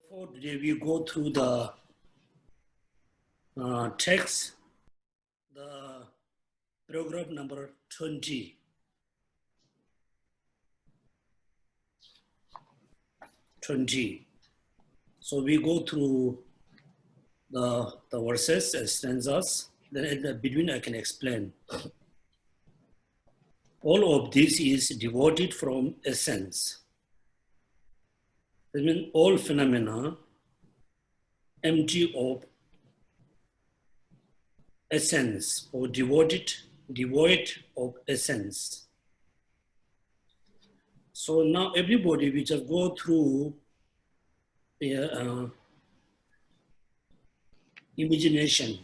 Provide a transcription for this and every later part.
For today, we go through the text, the paragraph number 20. 20. So we go through the verses and stanzas. Then at the beginning, I can explain. All of this is devoted from essence. That means all phenomena empty of essence or devoid of essence. So now everybody, we just go through imagination.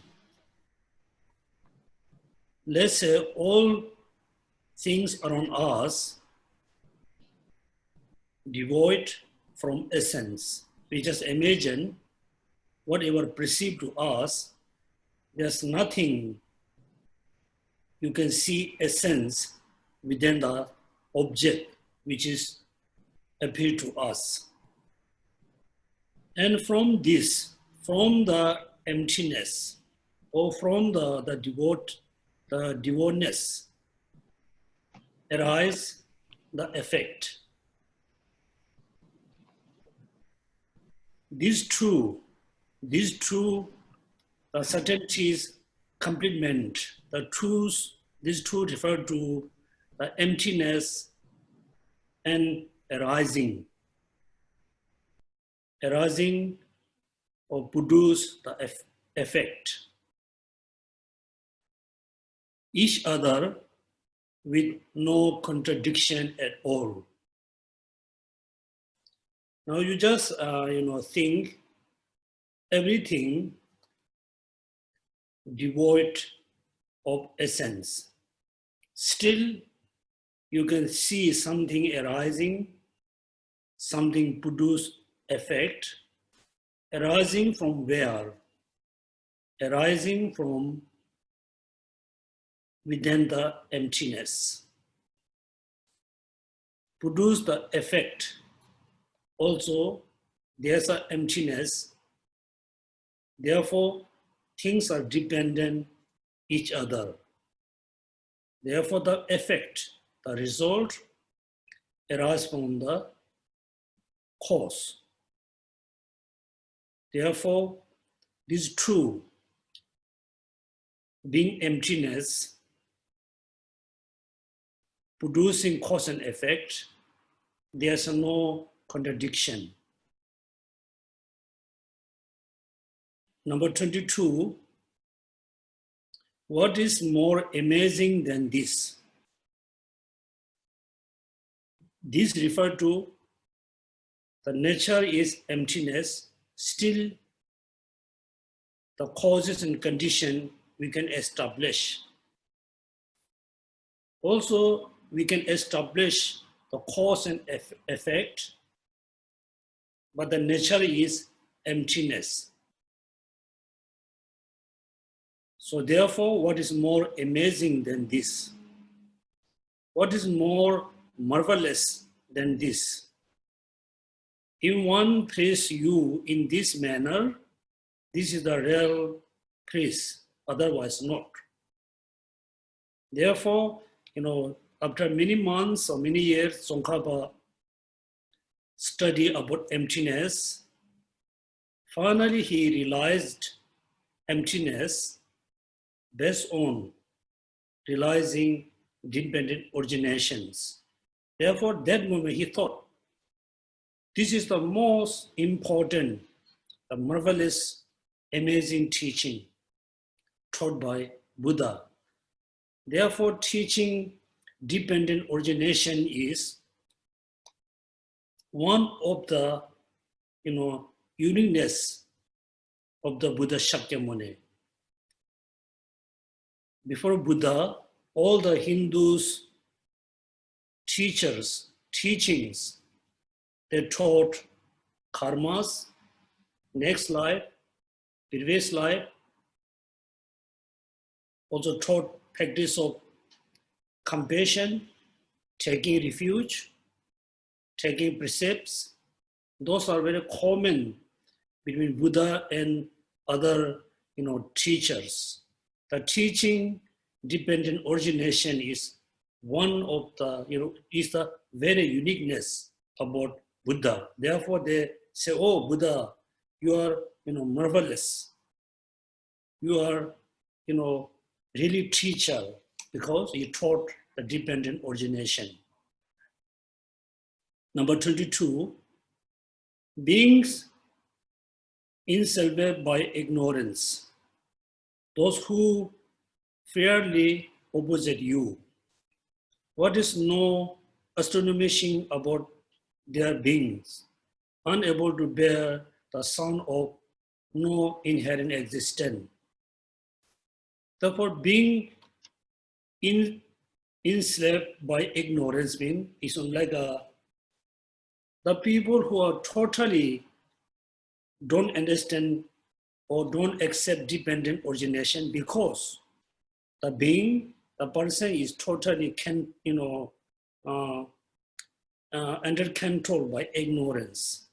Let's say all things around us devoid from essence. We just imagine whatever perceived to us, there's nothing you can see essence within the object which is appear to us. And from this, from the emptiness or from the devoutness, arise the effect. These two, the certainties, complement, these two refer to the emptiness and arising or produce the effect. Each other with no contradiction at all. Now you just think everything devoid of essence. Still, you can see something arising, something produce effect, arising from where? Arising from within the emptiness. Produce the effect. Also, there's an emptiness. Therefore, things are dependent each other. Therefore, the effect, the result, arises from the cause. Therefore, these two, being emptiness, producing cause and effect, there's no contradiction. Number 22, what is more amazing than this? This refers to the nature is emptiness, still the causes and condition we can establish. Also, we can establish the cause and effect, but the nature is emptiness. So therefore, what is more amazing than this? What is more marvelous than this? If one praise you in this manner, this is the real praise, otherwise not. Therefore, after many months or many years, Tsongkapa study about emptiness. Finally, he realized emptiness based on realizing dependent originations. Therefore, that moment he thought, this is the most important, the marvelous, amazing teaching taught by Buddha. Therefore, teaching dependent origination is one of the uniqueness of the Buddha Shakyamuni. Before Buddha, all the Hindus, teachings, they taught karmas, next life, previous life, also taught practice of compassion, taking refuge, taking precepts. Those are very common between Buddha and other teachers. The teaching dependent origination is one of the is the very uniqueness about Buddha. Therefore, they say, "Oh, Buddha, you are marvelous. You are really teacher because you taught the dependent origination." Number 22, beings enslaved by ignorance, those who fairly opposite you. What is no astonishing about their beings, unable to bear the sound of no inherent existence. Therefore, being enslaved by ignorance means it's like the people who are totally don't understand or don't accept dependent origination because the person is totally under control by ignorance.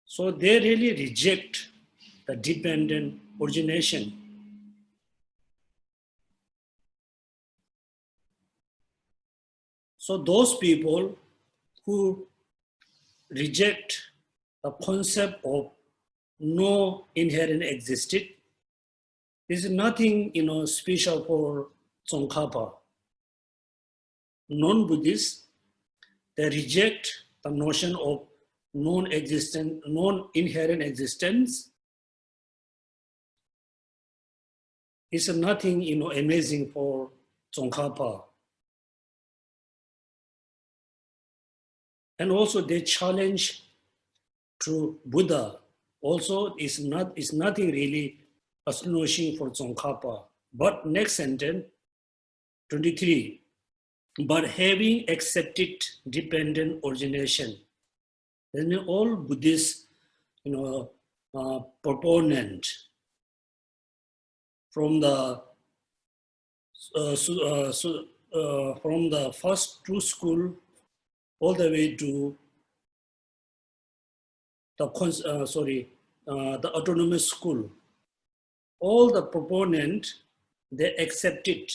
So they really reject the dependent origination. So those people who reject the concept of no inherent existence, there is nothing special for Tsongkapa. Non-Buddhists, they reject the notion of non-existent, non-inherent existence. It's nothing amazing for Tsongkapa. And also they challenge to Buddha. Also, it's nothing really astonishing for Tsongkapa. But next sentence, 23. But having accepted dependent origination, then all Buddhist, proponent from the from the first true school all the way to the autonomous school, all the proponent, they accept it.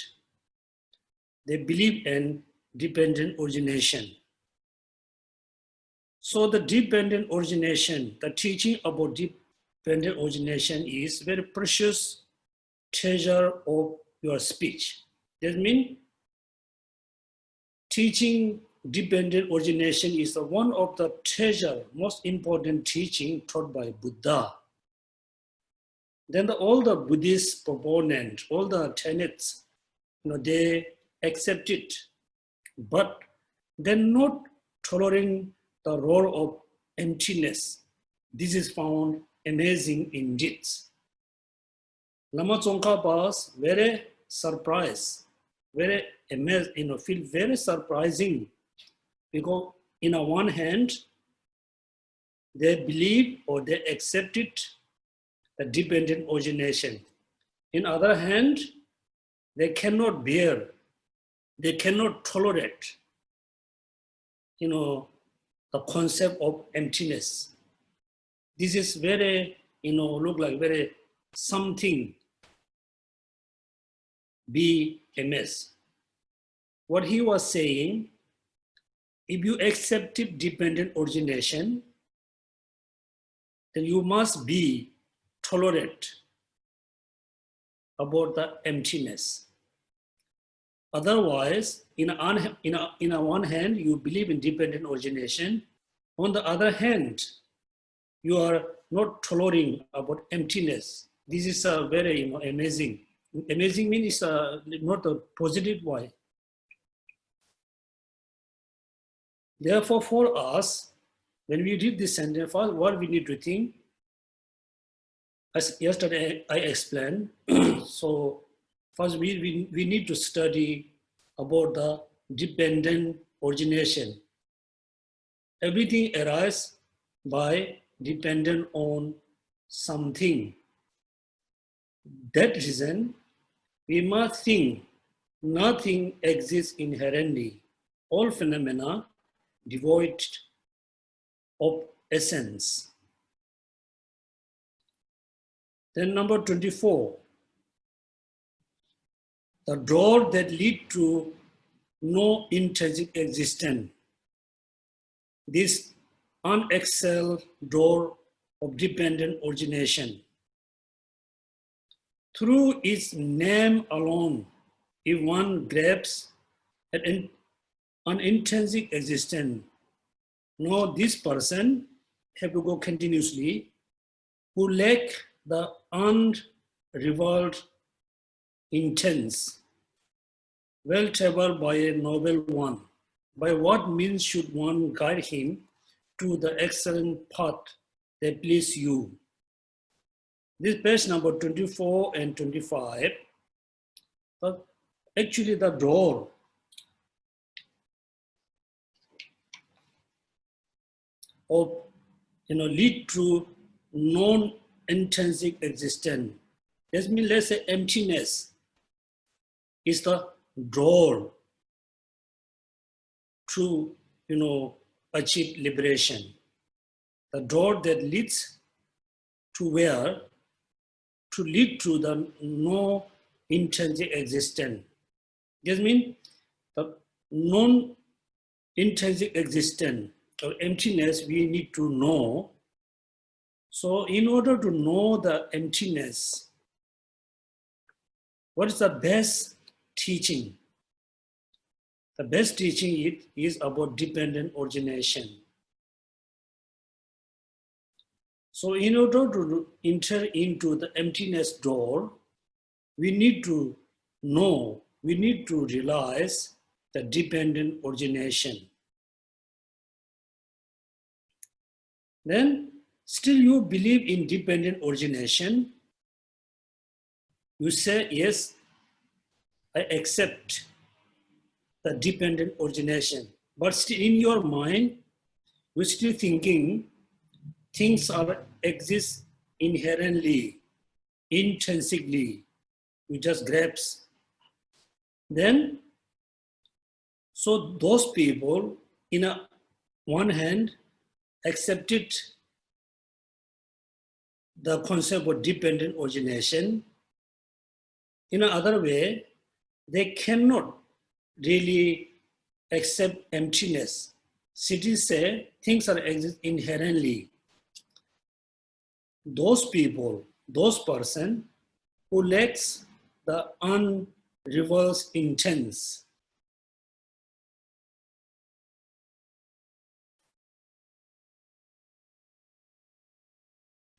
They believe in dependent origination. So the dependent origination, the teaching about dependent origination is very precious treasure of your speech. That means teaching dependent origination is one of the treasure, most important teaching taught by Buddha. Then all the Buddhist proponents, all the tenets, they accept it, but they're not tolerating the role of emptiness. This is found amazing indeed. Lama Tsongkapa was very surprised, very amazed, feel very surprising, because in a one hand, they believe or they accepted the dependent origination. In other hand, they cannot bear, they cannot tolerate, the concept of emptiness. This is very, look like very something be amiss. What he was saying, if you accepted dependent origination, then you must be tolerant about the emptiness. Otherwise, in a one hand, you believe in dependent origination. On the other hand, you are not tolerating about emptiness. This is a very amazing. Amazing means not a positive way. Therefore, for us, when we read this sentence, first, what we need to think, as yesterday I explained, so first we need to study about the dependent origination. Everything arises by dependent on something. That reason, we must think nothing exists inherently. All phenomena devoid of essence. Then number 24, the door that lead to no intrinsic existence. This unexcelled door of dependent origination. Through its name alone, if one grabs at an intrinsic existence, no, this person have to go continuously, who lack the unrevolved intents, well traveled by a noble one. By what means should one guide him to the excellent path that please you? This page number 24 and 25, actually the door of lead to non-intrinsic existence. That means, let's say, emptiness is the door to achieve liberation. The door that leads to where? To lead to the no intrinsic existence. That means the non-intrinsic existence or emptiness we need to know. So in order to know the emptiness, what is the best teaching? The best teaching is about dependent origination. So in order to enter into the emptiness door, we need to know, we need to realize the dependent origination. Then still you believe in dependent origination. You say, yes, I accept the dependent origination. But still in your mind, you're still thinking things exist inherently, intrinsically. You just grasp. Then, so those people, in one hand, accepted the concept of dependent origination. In another way, they cannot really accept emptiness. Cities say things exist inherently. Those people, those person who lacks the unreversed intents,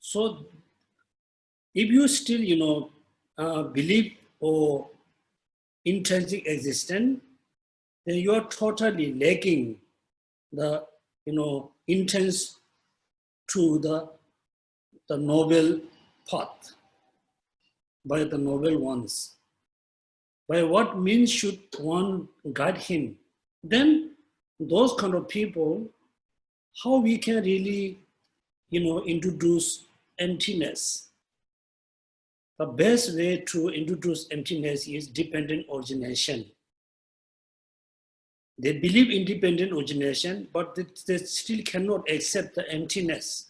so if you still believe or intrinsic existence, then you are totally lacking the intents to the noble path by the noble ones. By what means should one guide him? Then those kind of people, how we can really introduce emptiness? The best way to introduce emptiness is dependent origination. They believe in dependent origination, but they still cannot accept the emptiness.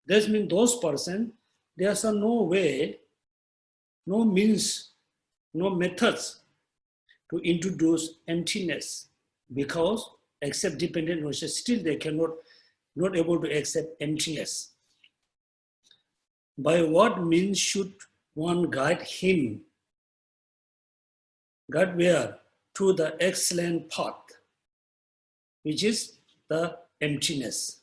That means those persons, there's no way, no means, no methods to introduce emptiness, because accept dependent origination, still they not able to accept emptiness. By what means should one guide him? Guide where? To the excellent path, which is the emptiness.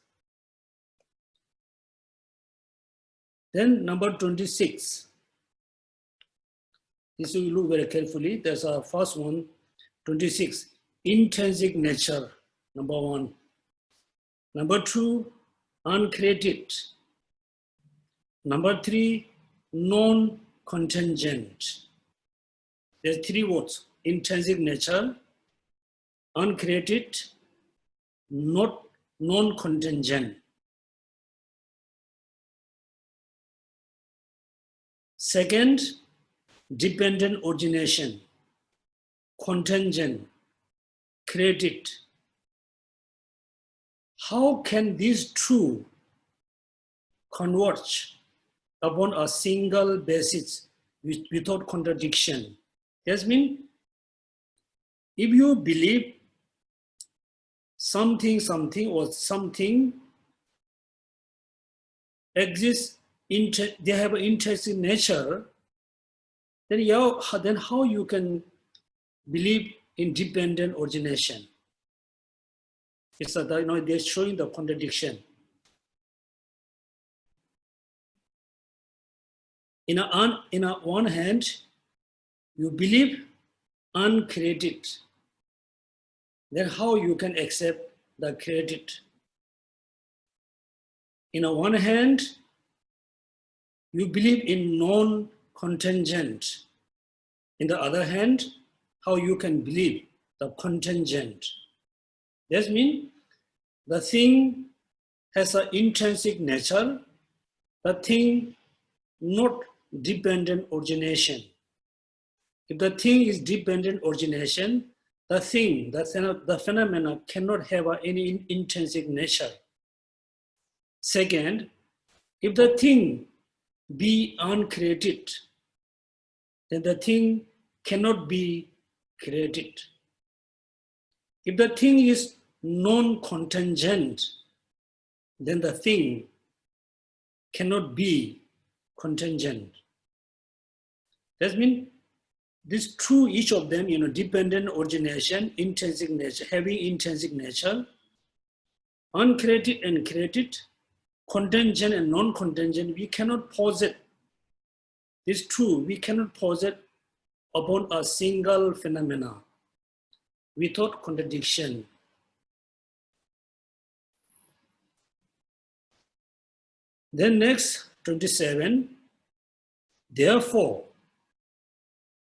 Then number 26. This will look very carefully. There's a first one, 26. Intrinsic nature, number 1. Number 2, uncreated. Number 3, non-contingent. There's 3 words: intrinsic nature, uncreated, not non-contingent. Second, dependent origination, contingent, created. how can these two converge upon a single basis without contradiction? That means if you believe something or something exists, they have an intrinsic nature, then how you can believe in dependent origination? It's they're showing the contradiction. In one hand, you believe uncreated. Then how you can accept the created? In one hand, you believe in non-contingent. In the other hand, how you can believe the contingent? That means the thing has an intrinsic nature, the thing not dependent origination. If the thing is dependent origination, the phenomena cannot have any intrinsic nature. Second, if the thing be uncreated, then the thing cannot be created. If the thing is non-contingent, then the thing cannot be contingent. That means this true, each of them, dependent origination, intrinsic nature, having intrinsic nature, uncreated and created, contingent and non-contingent, we cannot posit. This true, we cannot posit upon a single phenomena without contradiction. Then next, 27, therefore,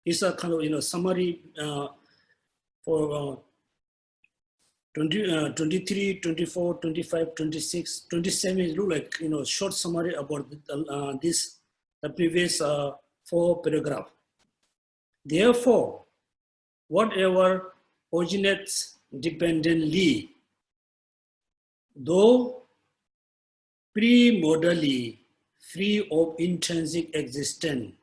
is a kind of summary for 23, 24, 25, 26, 27 is look like short summary about the previous 4 paragraph. Therefore, whatever originates dependently, though pre-modally free of intrinsic existence,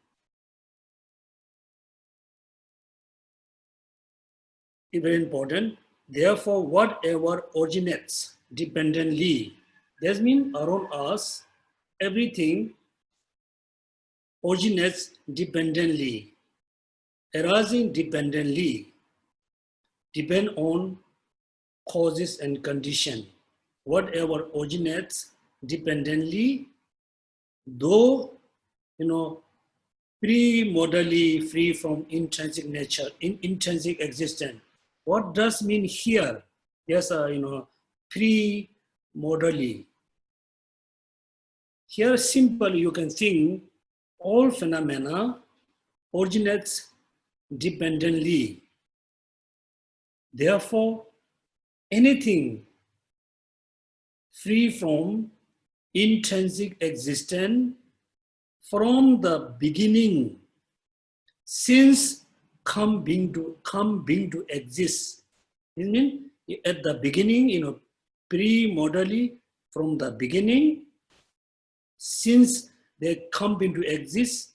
is very important. Therefore, whatever originates dependently, that means around us, everything originates dependently, arising dependently, depend on causes and condition. Whatever originates dependently, though pre-modally free from intrinsic nature, intrinsic existence. What does mean here? Yes, pre-modally. Here, simply you can think all phenomena originates dependently. Therefore, anything free from intrinsic existence from the beginning, since come being to exist. It means at the beginning, pre-modally, from the beginning, since they come into exist,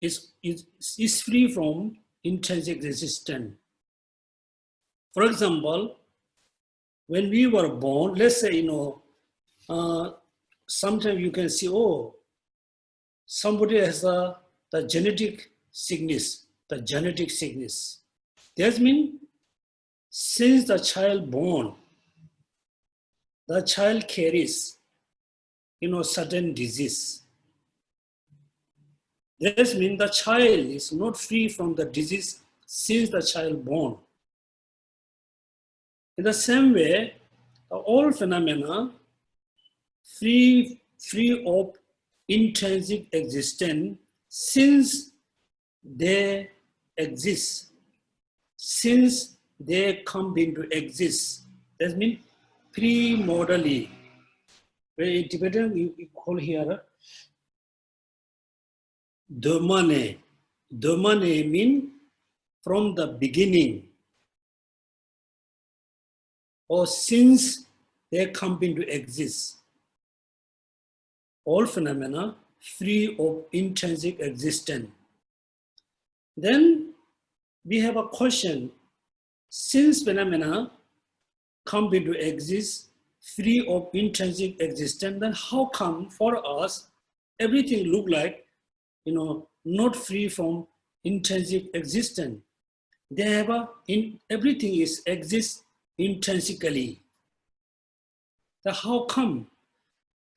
is free from intrinsic existence. For example, when we were born, let's say, sometimes you can see, somebody has the genetic sickness, That means since the child born, the child carries, certain disease. That means the child is not free from the disease since the child born. In the same way, all phenomena free of intrinsic existence since they exist, since they come into exist. That means pre-modally. Very Tibetan we call here Dhamane. Dhamane means from the beginning, or since they come into exist. All phenomena free of intrinsic existence. Then we have a question. Since phenomena come into exist free of intrinsic existence, then how come for us everything look like, not free from intrinsic existence? They have everything exists intrinsically. Then how come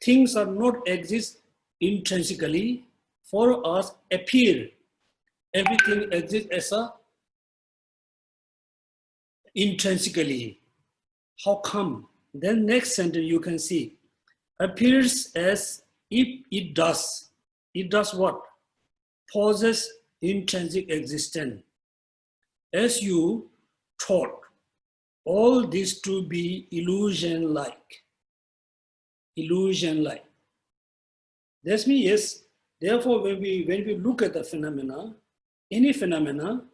things are not exist intrinsically? For us appear everything exists as a intrinsically. How come? Then next sentence you can see, appears as if it does. It does what? Possess intrinsic existence. As you thought all this to be illusion-like. Illusion-like. That's means yes. Therefore, when we look at the phenomena, any phenomena,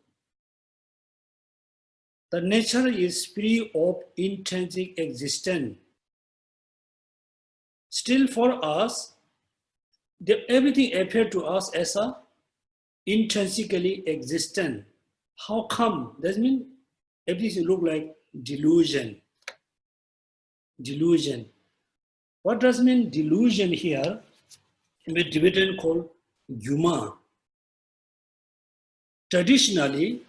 the nature is free of intrinsic existence. Still for us, everything appears to us as a intrinsically existent. How come? That means everything look like delusion. Delusion. What does mean delusion here? In a Tibetan called Yuma. Traditionally,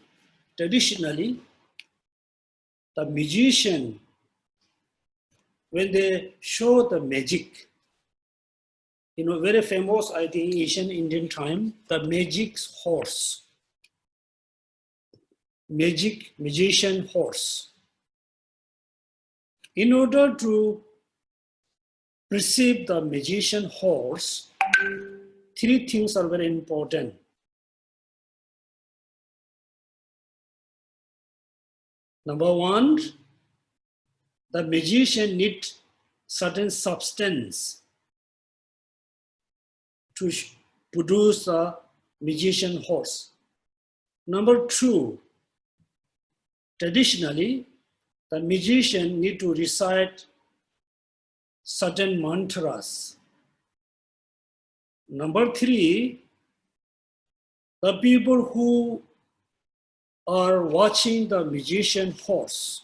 the magician, when they show the magic, very famous, I think, ancient Indian time, the magic's horse. Magician horse. In order to perceive the magician horse, three things are very important. Number one, the magician needs certain substance to produce a magician horse. Number two, traditionally, the magician need to recite certain mantras. Number three, the people who are watching the magician horse,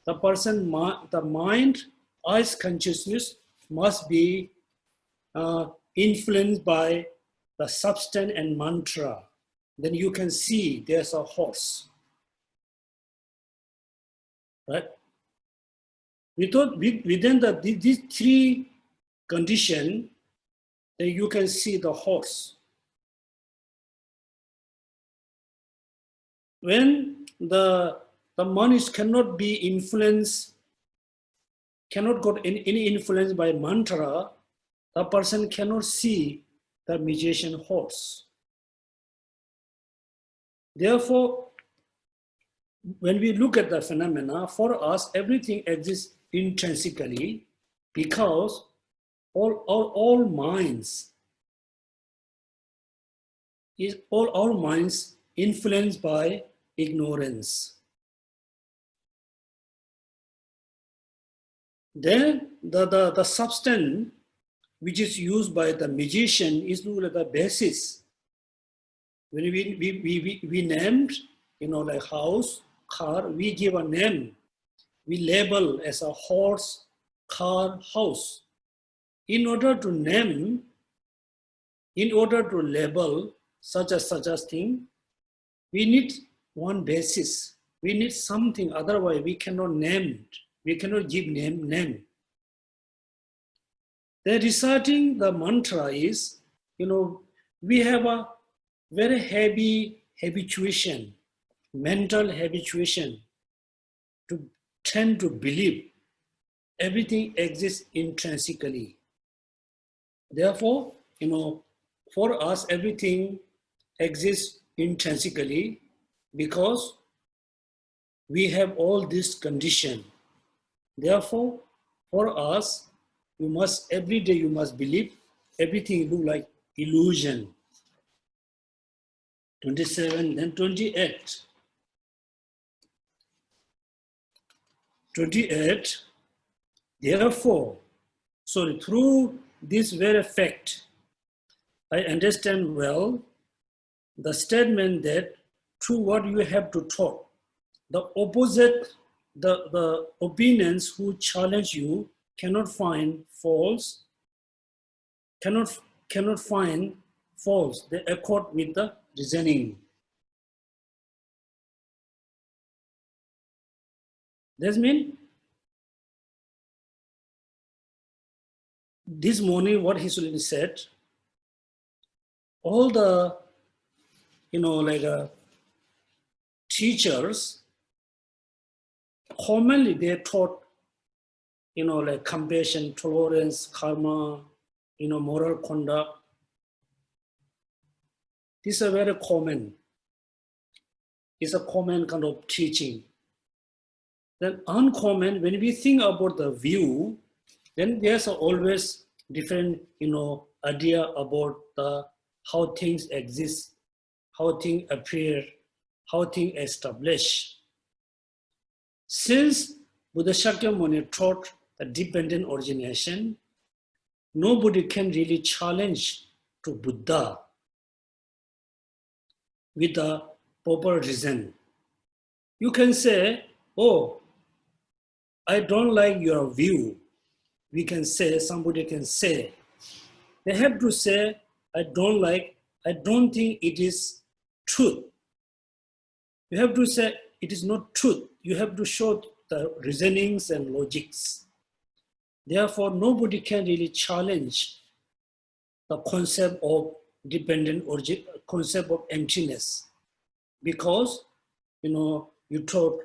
the mind, eyes consciousness must be influenced by the substance and mantra. Then you can see there's a horse. Right? Within these three conditions, then you can see the horse. When the mind cannot be influenced, cannot got any influence by mantra, the person cannot see the magician horse. Therefore, when we look at the phenomena, for us, everything exists intrinsically because all minds influenced by ignorance. Then the substance which is used by the magician is like the basis. When we named, like house, car, we give a name. We label as a horse, car, house. In order to name, in order to label such a thing, we need one basis. We need something, otherwise we cannot name it. We cannot give name. The reciting the mantra is, we have a very heavy habituation, mental habituation to tend to believe everything exists intrinsically. Therefore, for us, everything exists intrinsically because we have all this condition. Therefore, for us, every day you must believe everything look like illusion. 27 and 28. 28, Therefore, through this very fact, I understand well the statement that through what you have to taught, the opposite, the opinions who challenge you cannot find false, cannot find false. They accord with the reasoning. That means this morning what he said, all the teachers commonly they taught compassion, tolerance, karma, moral conduct. These are very common. It's a common kind of teaching. Then uncommon, when we think about the view, then there's always different idea about how things exist, how things appear, how things establish. Since Buddha Shakyamuni taught the dependent origination, nobody can really challenge to Buddha with a proper reason. You can say, oh, I don't like your view. We can say, somebody can say. They have to say, I don't think it is truth. You have to say, it is not truth. You have to show the reasonings and logics. Therefore, nobody can really challenge the concept of dependent origin, concept of emptiness, because you taught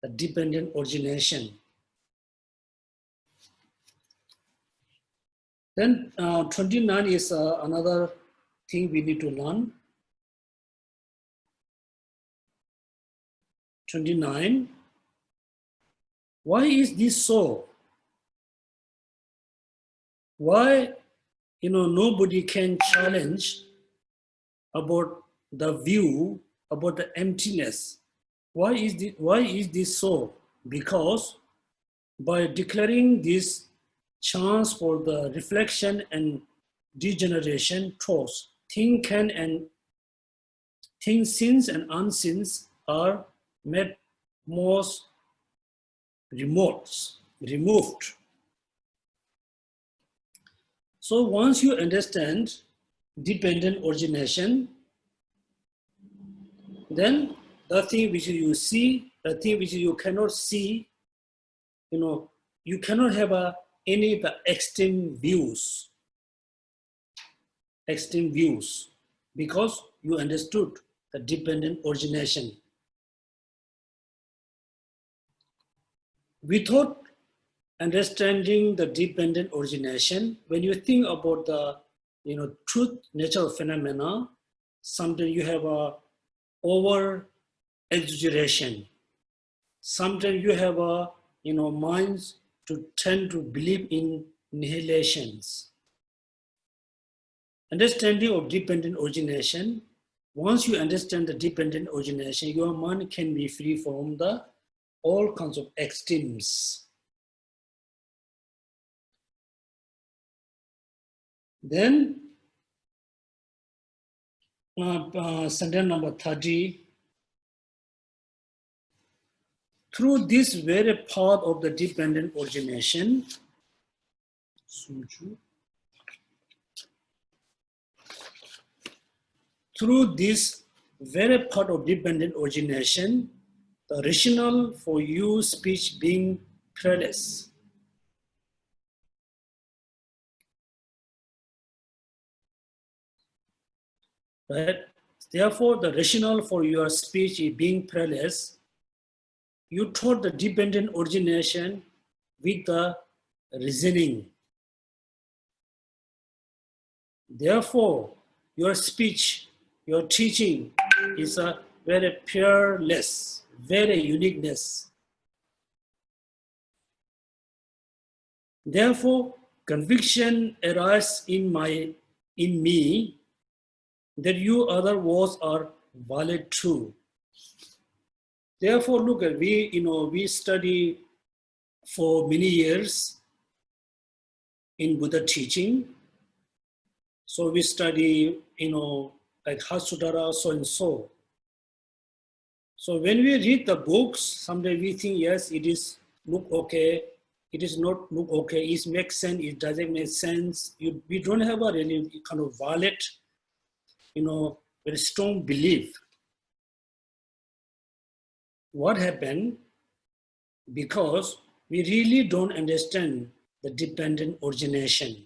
the dependent origination. Then 29 is another thing we need to learn. 29. Why is this so? Why nobody can challenge about the view, about the emptiness? Why is this so? Because by declaring this chance for the reflection and degeneration thoughts, things sins and unsins are made most removed. So once you understand dependent origination, then the thing which you see, the thing which you cannot see, you cannot have any of the extreme views, because you understood the dependent origination. Without understanding the dependent origination, when you think about the truth nature of phenomena, sometimes you have a over exaggeration. Sometimes you have a minds to tend to believe in annihilations. Understanding of dependent origination, once you understand the dependent origination, your mind can be free from all kinds of extremes. Then, sentence number 30, through this very part of the dependent origination, through this very part of dependent origination, the rationale for you speech being prayerless. Right? Therefore, the rationale for your speech being prayerless, you taught the dependent origination with the reasoning. Therefore, your speech, your teaching is a very peerless, very uniqueness. Therefore, conviction arises in me that you other words are valid too. Therefore, look at we study for many years in Buddha teaching. So we study, like Hasudara, so and so. So when we read the books, sometimes we think, yes, it is look okay. It is not look okay. It makes sense. It doesn't make sense. We don't have a really kind of valid, very strong belief. What happened? Because we really don't understand the dependent origination.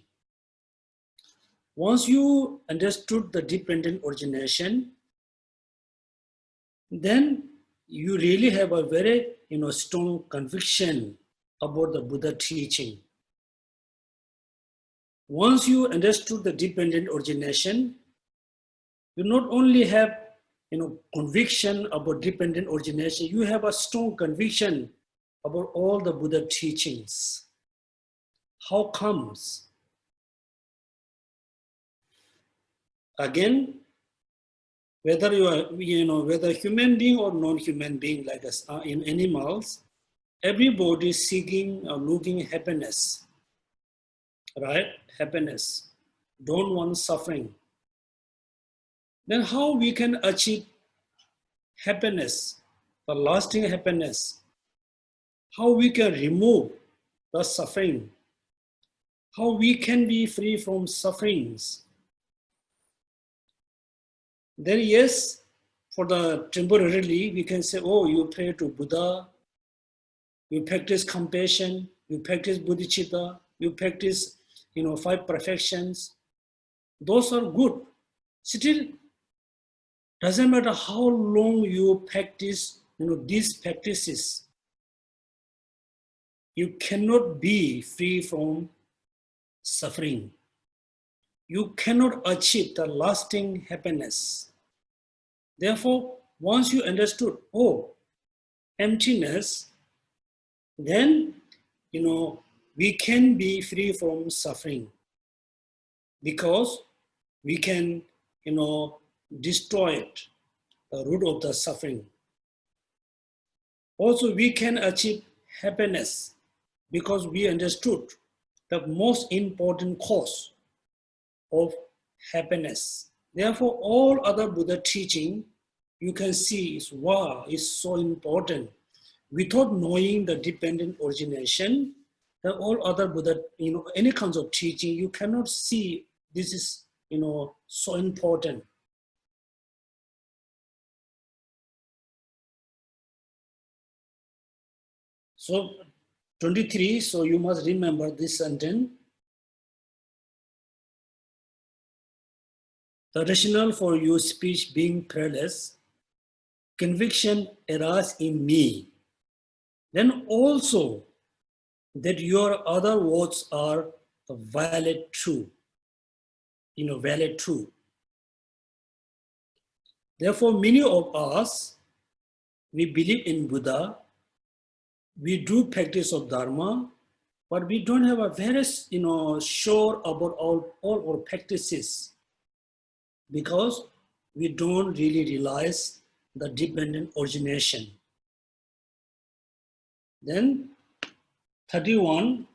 Once you understood the dependent origination, then you really have a very strong conviction about the Buddha teaching. Once you understood the dependent origination, you not only have conviction about dependent origination, you have a strong conviction about all the Buddha teachings. How comes? Again, whether you are, whether human being or non-human being like us, in animals, everybody is seeking or looking happiness, right? Happiness, don't want suffering. Then how we can achieve happiness, the lasting happiness? How we can remove the suffering? How we can be free from sufferings? Then yes, for the temporarily, we can say, oh, you pray to Buddha, you practice compassion, you practice bodhicitta, you practice, 5 perfections. Those are good. Still, doesn't matter how long you practice, these practices, you cannot be free from suffering. You cannot achieve the lasting happiness. Therefore, once you understood, oh, emptiness, then, we can be free from suffering because we can, destroy it, the root of the suffering. Also, we can achieve happiness because we understood the most important cause of happiness. Therefore, all other Buddha teaching, you can see is, wow, is so important. Without knowing the dependent origination, the all other Buddha, any kinds of teaching, you cannot see this is, so important. So 23, so you must remember this sentence. The rationale for your speech being prayerless, conviction arises in me. Then also that your other words are valid true, valid true. Therefore, many of us, we believe in Buddha, we do practice of Dharma, but we don't have a very, sure about all our practices because we don't really realize the dependent origination. Then 31,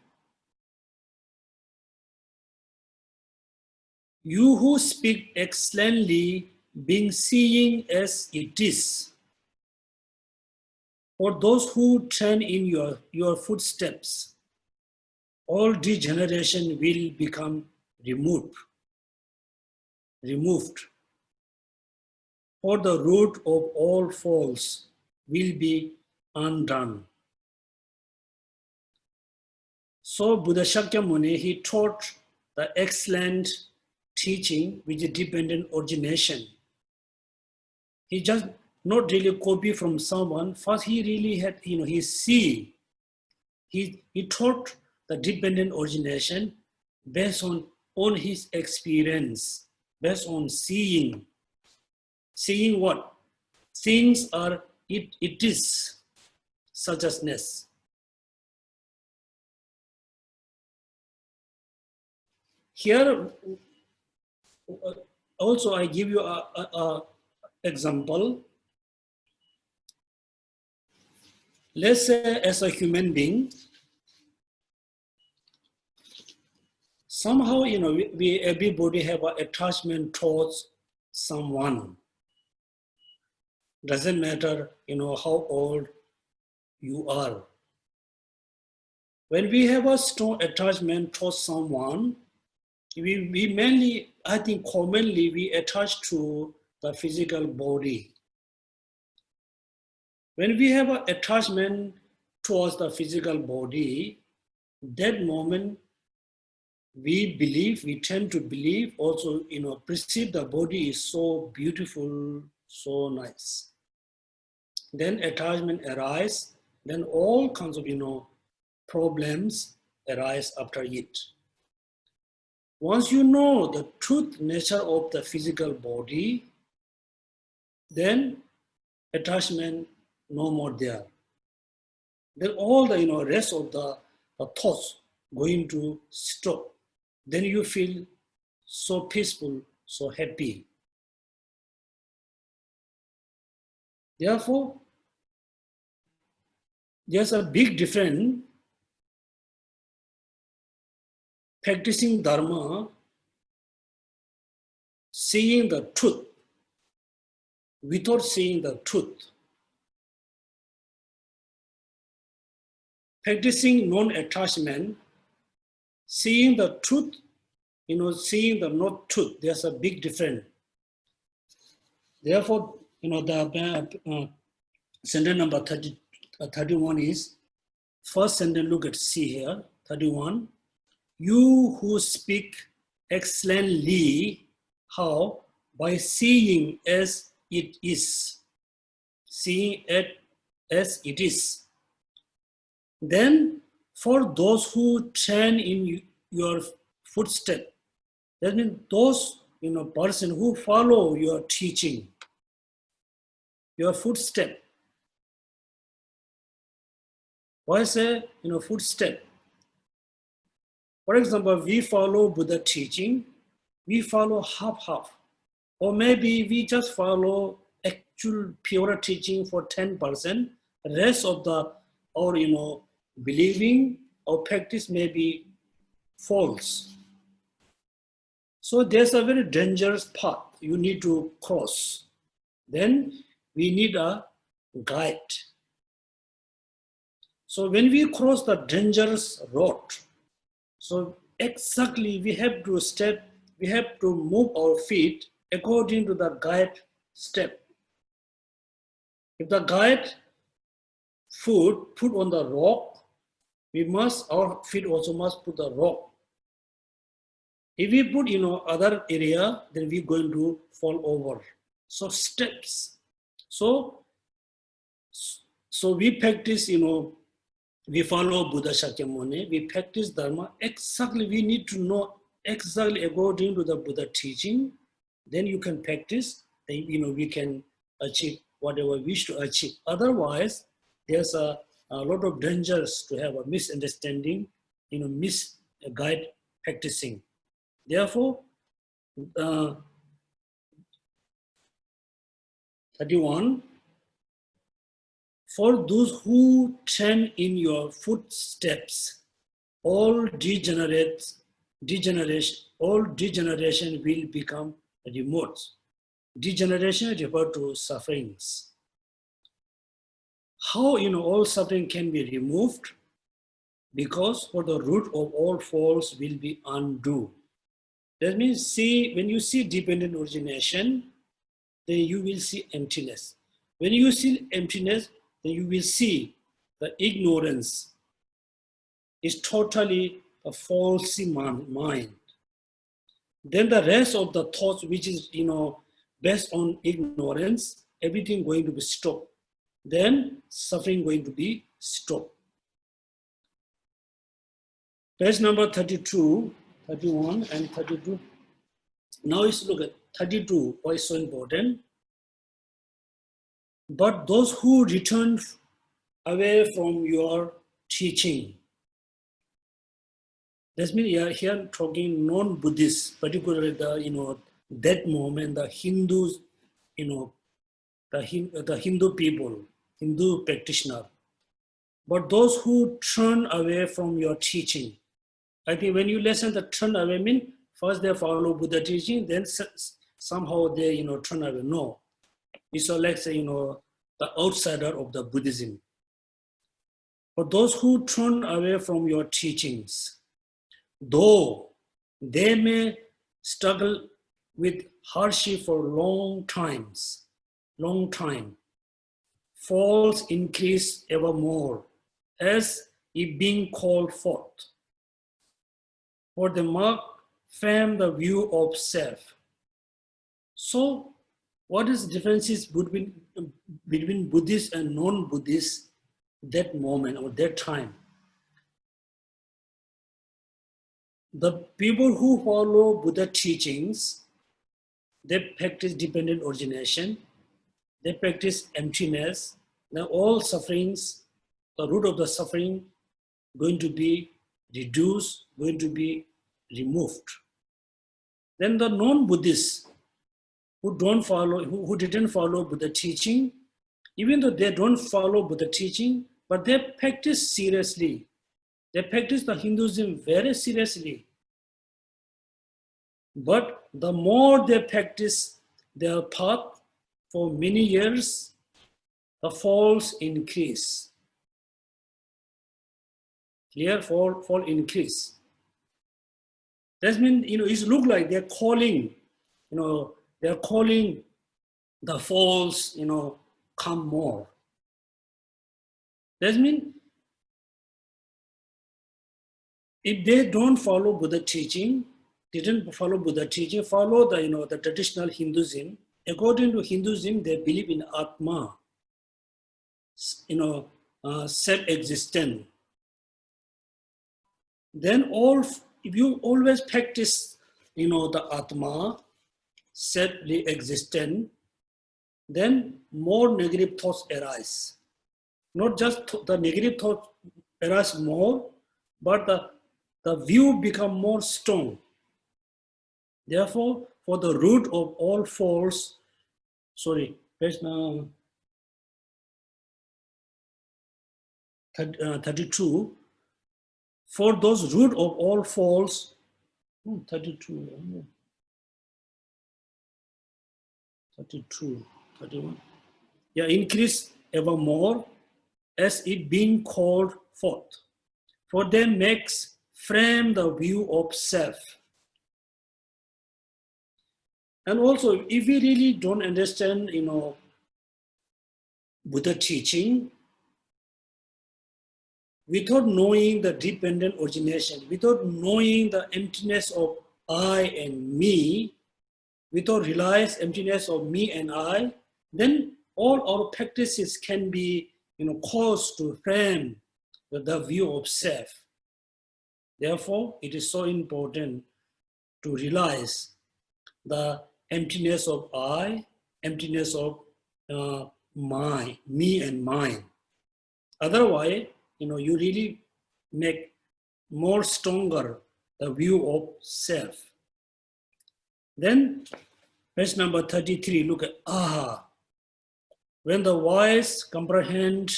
you who speak excellently, being seeing as it is. For those who train in your footsteps, all degeneration will become removed. For the root of all faults will be undone. So Buddha Shakyamuni, he taught the excellent teaching with a dependent origination. He just not really copy from someone. First, he really had, he see. He taught the dependent origination based on his experience, based on seeing. Seeing what? Things are, it is, such asness. Here, also I give you a example. Let's say as a human being, somehow, we everybody have an attachment towards someone. Doesn't matter, how old you are. When we have a strong attachment towards someone, we mainly, I think commonly, we attach to the physical body. When we have an attachment towards the physical body, that moment we tend to believe, also, perceive the body is so beautiful, so nice. Then attachment arises, then all kinds of, problems arise after it. Once you know the truth nature of the physical body, then attachment no more there. Then all the rest of the thoughts going to stop. Then you feel so peaceful, so happy. Therefore, there's a big difference practicing Dharma, seeing the truth without seeing the truth. Practicing non-attachment, seeing the truth, seeing the not truth, there's a big difference. Therefore, the sentence number 31 is, first sentence, look at C here, 31. You who speak excellently, how? By seeing as it is. Seeing it as it is. Then, for those who train in your footsteps, that means those person who follow your teaching, your footstep. Why say footstep? For example, we follow Buddha teaching, we follow half, or maybe we just follow actual pure teaching for 10%. Rest of our believing or practice may be false. So there's a very dangerous path you need to cross. Then we need a guide. So when we cross the dangerous road, so exactly we have to move our feet according to the guide step. If the guide foot put on the rock, our feet also must put the rock. If we put other area, then we're going to fall over. So steps. So we practice, we follow Buddha Shakyamuni, we practice Dharma, exactly, we need to know exactly according to the Buddha teaching, then you can practice, then we can achieve whatever we wish to achieve. Otherwise, there's a lot of dangers to have a misunderstanding, misguide practicing. Therefore, 31, for those who train in your footsteps, all degeneration will become remote. Degeneration refers to sufferings. How all suffering can be removed? Because for the root of all faults will be undo. That means when you see dependent origination, then you will see emptiness. When you see emptiness, then you will see the ignorance is totally a false mind. Then the rest of the thoughts, which is based on ignorance, everything going to be stopped. Then suffering going to be stopped. Page number 32, 31 and 32. Now let's look at 32, why is so important. But those who return away from your teaching, that means here I'm talking non-Buddhists, particularly that moment, the Hindus, the Hindu people, Hindu practitioner. But those who turn away from your teaching, I think when you listen the turn away mean, first they follow Buddha teaching, then somehow they, turn away. No. It's like, say, the outsider of the Buddhism. For those who turn away from your teachings, though they may struggle with hardship for long time, falls increase ever more as if being called forth. For the mark from the view of self. So, what is the differences between Buddhists and non-Buddhists that moment or that time? The people who follow Buddha teachings, they practice dependent origination, they practice emptiness, then all sufferings, the root of the suffering going to be reduced, going to be removed. Then the non-Buddhists who didn't follow Buddha teaching, even though they don't follow Buddha teaching, but they practice seriously. They practice the Hinduism very seriously. But the more they practice their path for many years, the falls increase. Clear? Fall increase. That means, it looks like they're calling, they're calling the falls, come more. That means, if they don't follow Buddha teaching, follow the, the traditional Hinduism. According to Hinduism, they believe in Atma, self-existent. Then if you always practice, the Atma, self-existent, then more negative thoughts arise. Not just the negative thoughts arise more, but the view become more strong. Therefore, for the root of all falls, page 32, for those root of all falls, 32, 31, increase evermore as it being called forth. For them makes from the view of self. And also, if we really don't understand, Buddha teaching, without knowing the dependent origination, without knowing the emptiness of I and me, without realize emptiness of me and I, then all our practices can be, caused to frame the view of self. Therefore, it is so important to realize the emptiness of I, emptiness of me and mine. Otherwise, you really make more stronger the view of self. Then, page number 33, look at when the wise comprehend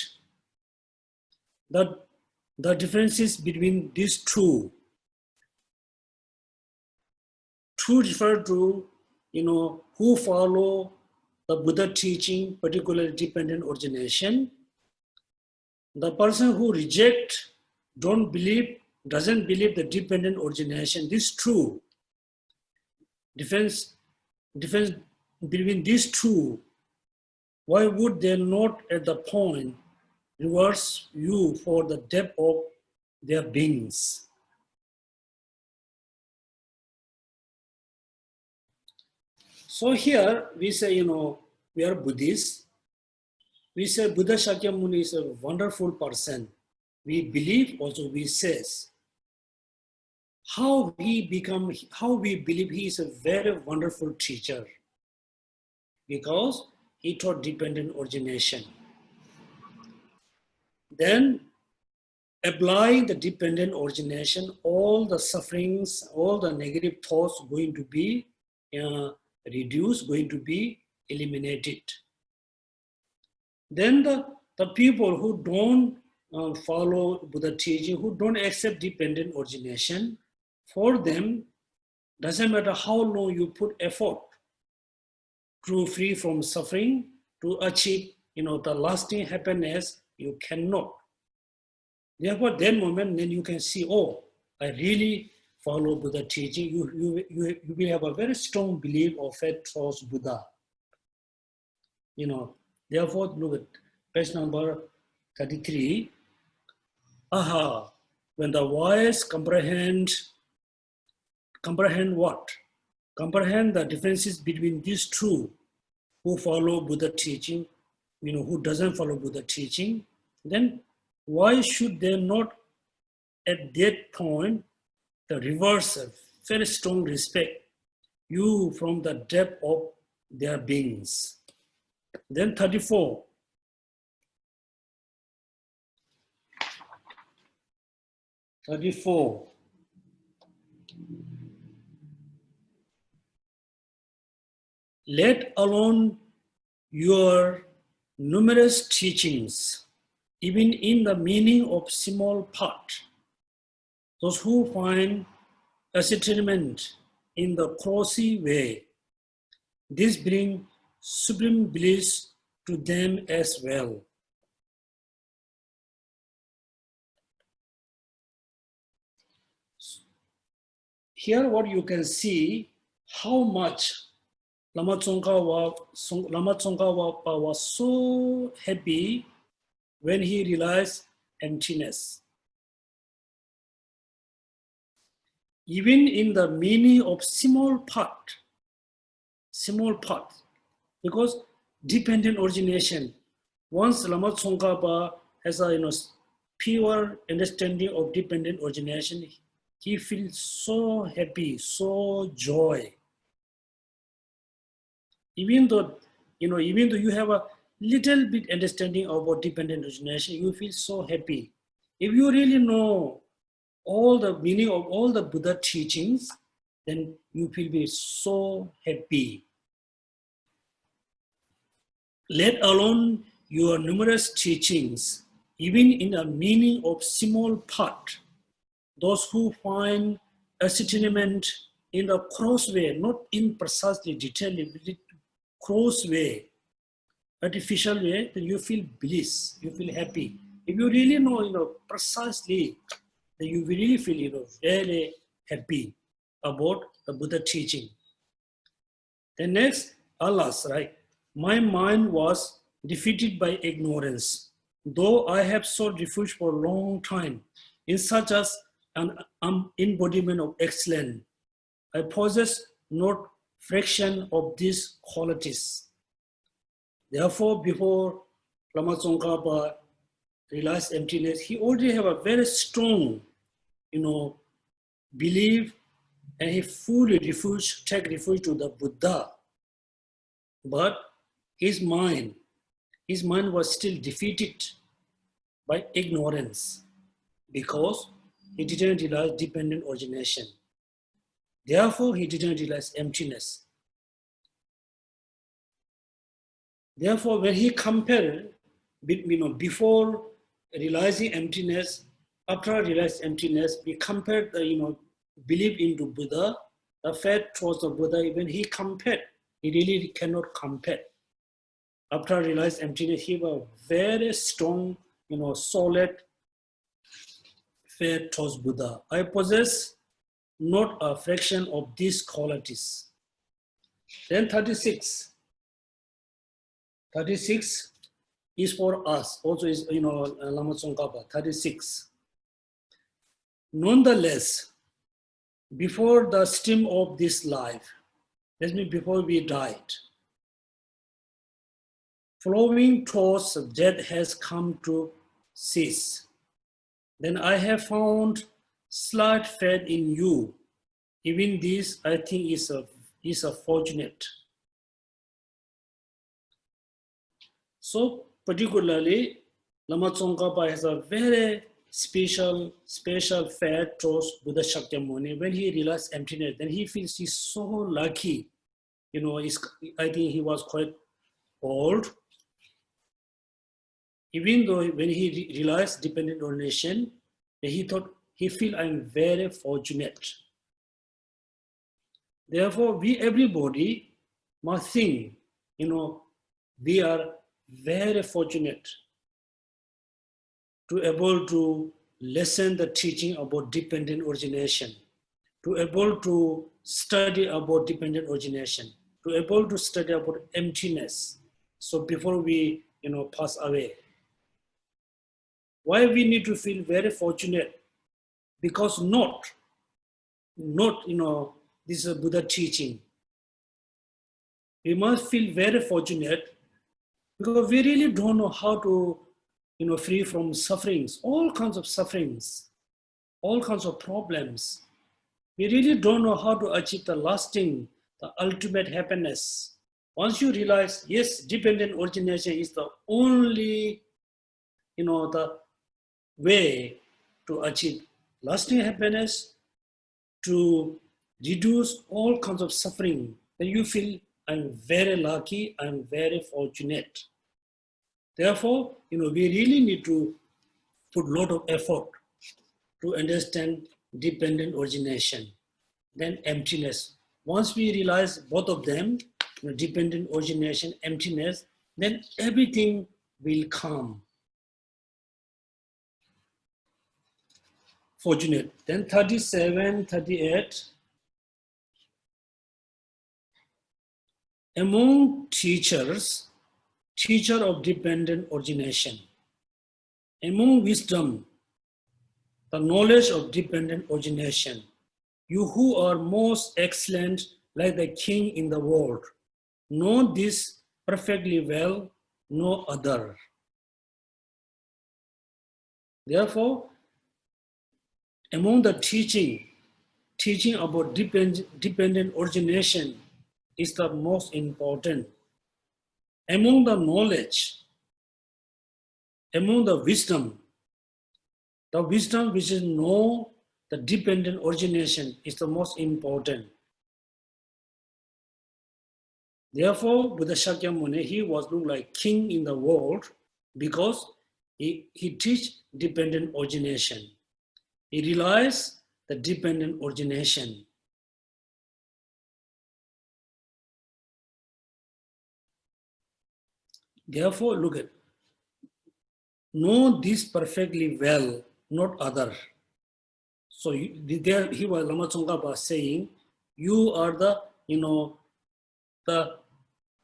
the differences between these two refer to, who follow the Buddha teaching, particularly dependent origination. The person who doesn't believe the dependent origination. This true. Difference between these two. Why would they not at the point reverse you for the depth of their beings? So here we say, we are Buddhists. We say Buddha Shakyamuni is a wonderful person. We believe also we says how we believe he is a very wonderful teacher because he taught dependent origination. Then applying the dependent origination, all the sufferings, all the negative thoughts going to be reduced, going to be eliminated. Then the people who don't follow Buddha teaching, who don't accept dependent origination, for them, doesn't matter how long you put effort to free from suffering, to achieve, the lasting happiness, you cannot. Therefore, that moment, then you can see, oh, I really follow Buddha teaching. You will have a very strong belief or faith towards Buddha. Therefore, look at page number 33. Aha, when the wise comprehend what? Comprehend the differences between these two who follow Buddha teaching, who doesn't follow Buddha teaching, then why should they not at that point the reverse of very strong respect you from the depth of their beings? Then 34. Let alone your numerous teachings, even in the meaning of small part, those who find ascertainment in the crossy way, this brings supreme bliss to them as well. Here what you can see, how much Lama Tsongkapa was so happy when he realized emptiness. Even in the meaning of small part, because dependent origination, once Lama Tsongkapa has a pure understanding of dependent origination, he feels so happy, so joy. Even though you have a little bit understanding about dependent origination, you feel so happy. If you really know all the meaning of all the Buddha teachings, then you will be so happy. Let alone your numerous teachings, even in the meaning of small part, those who find ascertainment in the cross way, not in precisely detailed cross way, artificial way, then you feel bliss, you feel happy. If you really know, precisely, then you really feel, really happy about the Buddha teaching. The next, Allah's, right? My mind was defeated by ignorance, though I have sought refuge for a long time in such as an embodiment of excellence. I possess not fraction of these qualities. Therefore, before Lama Tsongkapa realized emptiness, he already have a very strong, belief, and he fully take refuge to the Buddha. But his mind was still defeated by ignorance because he didn't realize dependent origination. Therefore, he didn't realize emptiness. Therefore, when he compared, before realizing emptiness, after realizing emptiness, we compared the, belief into Buddha, the faith towards the Buddha. When he compared, he really cannot compare. After realizing emptiness, he was very strong, solid faith towards Buddha. I possess not a fraction of these qualities. Then 36. 36 is for us, also is, Lama Tsongkapa, 36. Nonetheless, before the stream of this life, that means before we died, flowing towards death has come to cease. Then I have found slight faith in you. Even this, I think, is a fortunate. So particularly, Lama Tsongkapa has a very special faith towards Buddha Shakyamuni. When he realized emptiness, then he feels he's so lucky. I think he was quite old. Even though when he realized dependent origination, he feel I'm very fortunate. Therefore, everybody must think, we are very fortunate to able to listen the teaching about dependent origination, to able to study about dependent origination, to able to study about emptiness. So before we, pass away. Why we need to feel very fortunate? Because not, this is a Buddha teaching. We must feel very fortunate because we really don't know how to, free from sufferings, all kinds of sufferings, all kinds of problems. We really don't know how to achieve the lasting, the ultimate happiness. Once you realize, yes, dependent origination is the only, the way to achieve lasting happiness, to reduce all kinds of suffering, then you feel, I'm very lucky, I'm very fortunate. Therefore, we really need to put a lot of effort to understand dependent origination, then emptiness. Once we realize both of them, dependent origination, emptiness, then everything will come. Fortunate. Then 37, 38. Among teachers, teacher of dependent origination, among wisdom, the knowledge of dependent origination, you who are most excellent like the king in the world, know this perfectly well, no other. Therefore, among the teaching about dependent origination is the most important. Among the knowledge, among the wisdom which is know the dependent origination is the most important. Therefore, Buddha Shakyamuni, he was looked like king in the world because he teach dependent origination. He realized the dependent origination. Therefore, look at, know this perfectly well, not other. So there he was, Lama Tsongkapa saying, you are the, the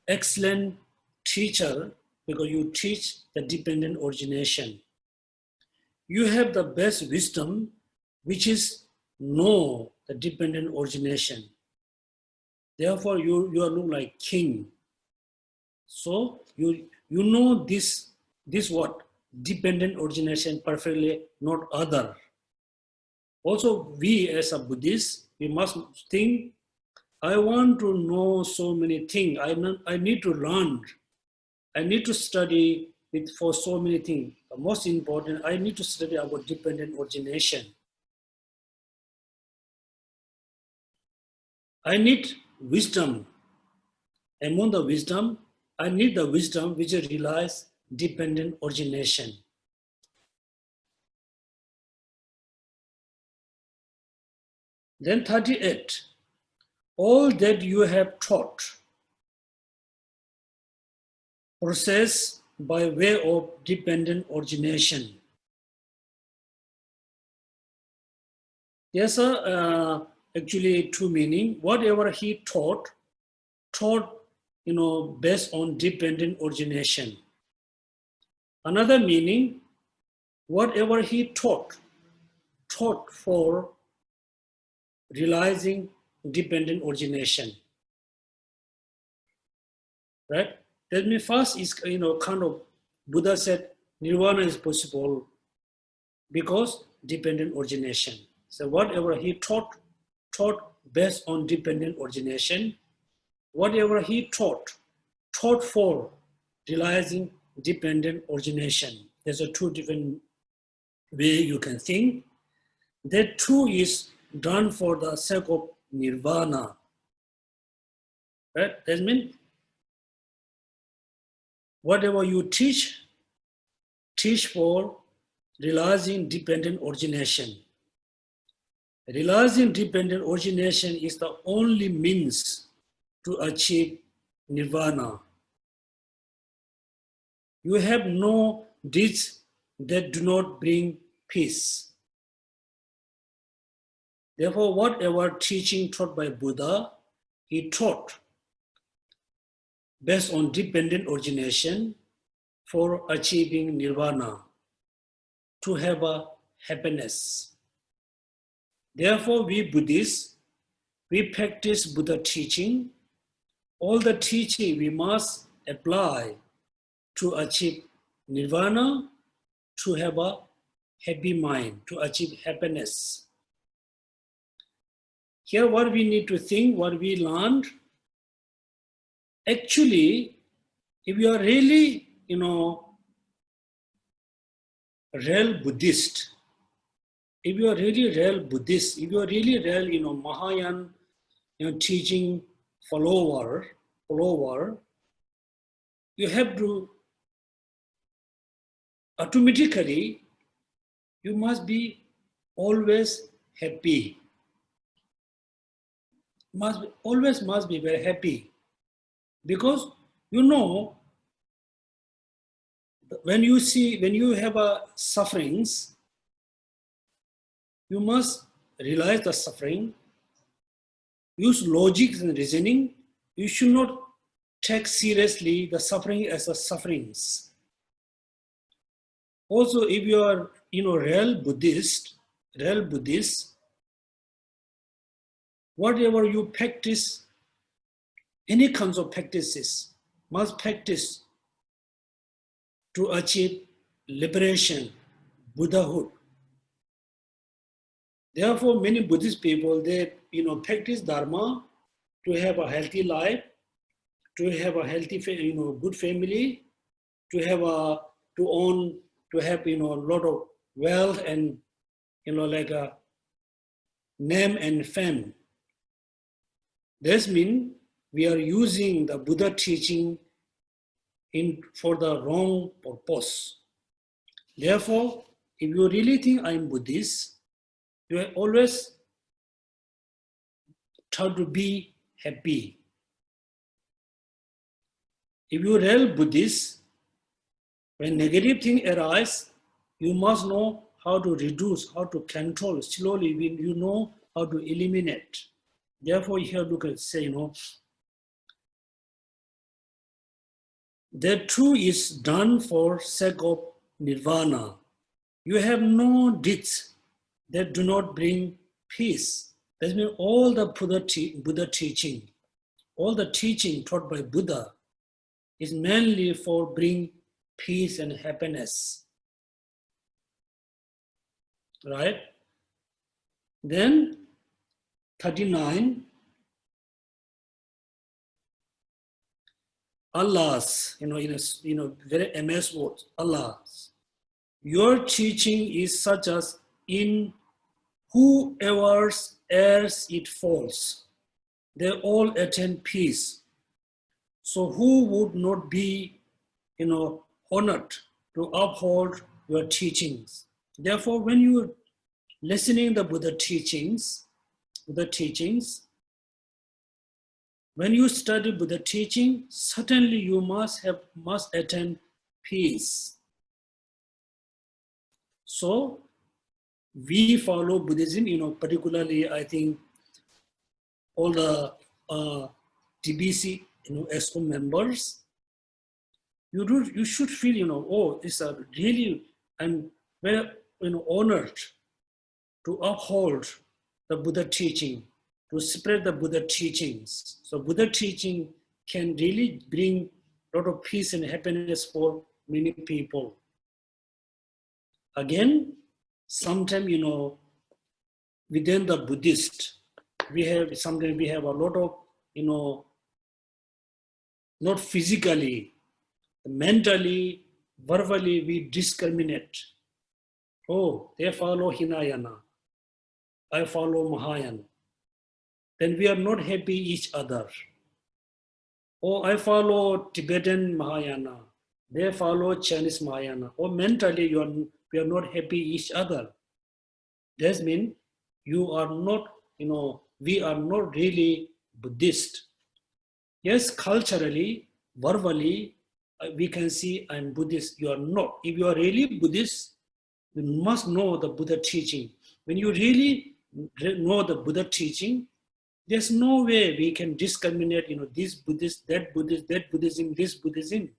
excellent teacher because you teach the dependent origination. You have the best wisdom, which is know the dependent origination. Therefore, you are look like king. So you know this what? Dependent origination perfectly, not other. Also, we as a Buddhist, we must think, I want to know so many things. I need to learn. I need to study for so many things. The most important, I need to study about dependent origination. I need wisdom. Among the wisdom, I need the wisdom which realize dependent origination. Then 38, all that you have taught, process by way of dependent origination. Yes, sir, actually two meaning. Whatever he taught, based on dependent origination. Another meaning, whatever he taught for realizing dependent origination. Right? That means first is, kind of, Buddha said nirvana is possible because dependent origination. So whatever he taught based on dependent origination, whatever he taught for realizing dependent origination. There's a two different way you can think. That too is done for the sake of nirvana. Right? That means whatever you teach teach for realizing dependent origination. Realizing dependent origination is the only means to achieve nirvana. You have no deeds that do not bring peace. Therefore, whatever teaching taught by Buddha, he taught based on dependent origination for achieving nirvana, to have a happiness. Therefore, we Buddhists, we practice Buddha teaching. All the teaching we must apply to achieve nirvana, to have a happy mind, to achieve happiness. Here what we need to think, what we learned, actually, if you are really, real Buddhist, if you are really real Buddhist, if you are really real, Mahayana, teaching follower, you have to automatically, you must be always happy. Must be very happy. Because when you have sufferings, you must realize the suffering, use logic and reasoning. You should not take seriously the suffering as a sufferings. Also, if you are real Buddhist, whatever you practice, any kinds of practices, must practice to achieve liberation, Buddhahood. Therefore, many Buddhist people, they practice Dharma to have a healthy life, to have a healthy, good family, to have a lot of wealth and like a name and fame. This means we are using the Buddha teaching for the wrong purpose. Therefore, if you really think I am Buddhist, you always try to be happy. If you are real Buddhist, when negative things arise, you must know how to reduce, how to control. Slowly, you know how to eliminate. Therefore, here look at say, that too is done for sake of nirvana. You have no deeds that do not bring peace. That means all the Buddha teaching, all the teaching taught by Buddha is mainly for bring peace and happiness. Right? Then 39, Allah's, very MS words, Allah's. Your teaching is such as in whoever's ears it falls, they all attain peace. So who would not be, honored to uphold your teachings? Therefore, when you are listening the Buddha teachings, when you study Buddha teaching, certainly you must attain peace. So we follow Buddhism, particularly I think all the TBC, ESCO members. You should feel, oh, it's a really, I'm very honored to uphold the Buddha teaching, to spread the Buddha teachings. So Buddha teaching can really bring a lot of peace and happiness for many people. Again, sometimes, within the Buddhist, we have a lot of, not physically, mentally, verbally, we discriminate. Oh, they follow Hinayana, I follow Mahayana. Then we are not happy each other. Oh, I follow Tibetan Mahayana, they follow Chinese Mahayana, or mentally we are not happy each other. That means you are not, we are not really Buddhist. Yes, culturally, verbally, we can see I'm Buddhist. You are not. If you are really Buddhist, you must know the Buddha teaching. When you really know the Buddha teaching, there's no way we can discriminate, this Buddhist, that Buddhism, this Buddhism.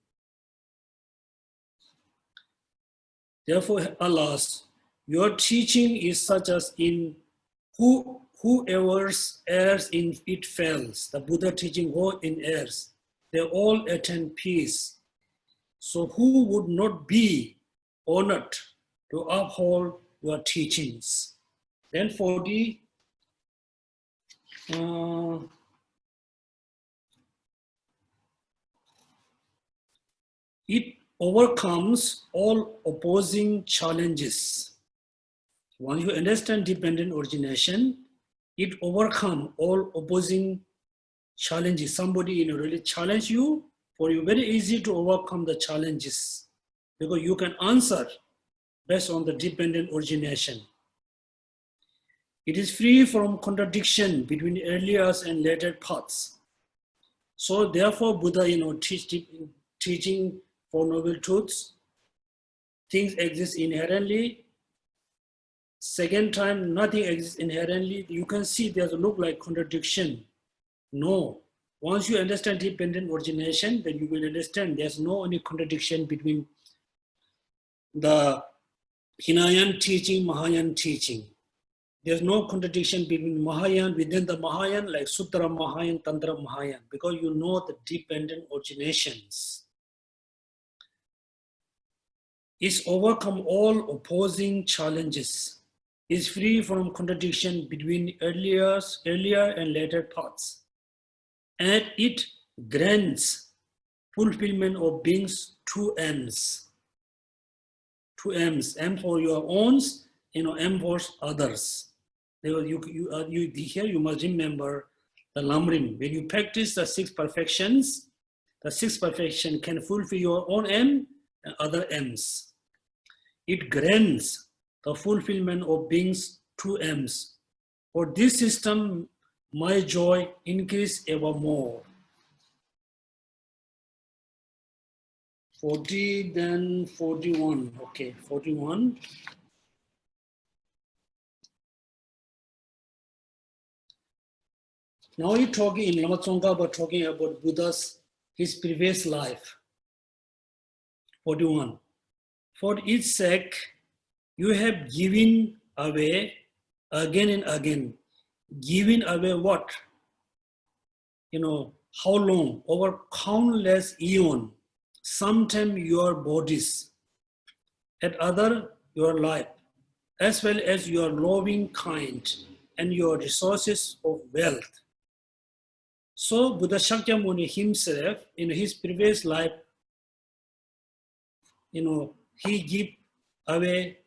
Therefore, alas, your teaching is such as in whoever errs in it fails. The Buddha teaching all in errs. They all attain peace. So who would not be honored to uphold your teachings? Then 40, it overcomes all opposing challenges. Once you understand dependent origination, it overcomes all opposing challenges. Somebody really challenge you, for you very easy to overcome the challenges because you can answer based on the dependent origination. It is free from contradiction between earlier and later paths. So therefore, Buddha, teaching Four Noble Truths, things exist inherently. Second time, nothing exists inherently. You can see there's a look like contradiction. No. Once you understand dependent origination, then you will understand there's no any contradiction between the Hinayan teaching, Mahayana teaching. There's no contradiction between Mahayana, within the Mahayana, like Sutra Mahayana, Tantra Mahayana, because you know the dependent originations. It's overcome all opposing challenges. Is free from contradiction between earlier and later paths. And it grants fulfillment of being's two ends. Two M's, M for your own, M for others. Here you must remember the Lamrim. When you practice the six perfections, the sixth perfection can fulfill your own M and other M's. It grants the fulfillment of being's two M's. For this system, my joy increase evermore. 40, then 41. Okay, 41. Now he's talking in Lama Tsongkapa, talking about Buddha's, his previous life. 41. For its sake, you have given away again and again. Given away what? How long? Over countless eons. Sometimes your bodies, at other your life, as well as your loving kind and your resources of wealth. So Buddha Shakyamuni himself, in his previous life, he gave away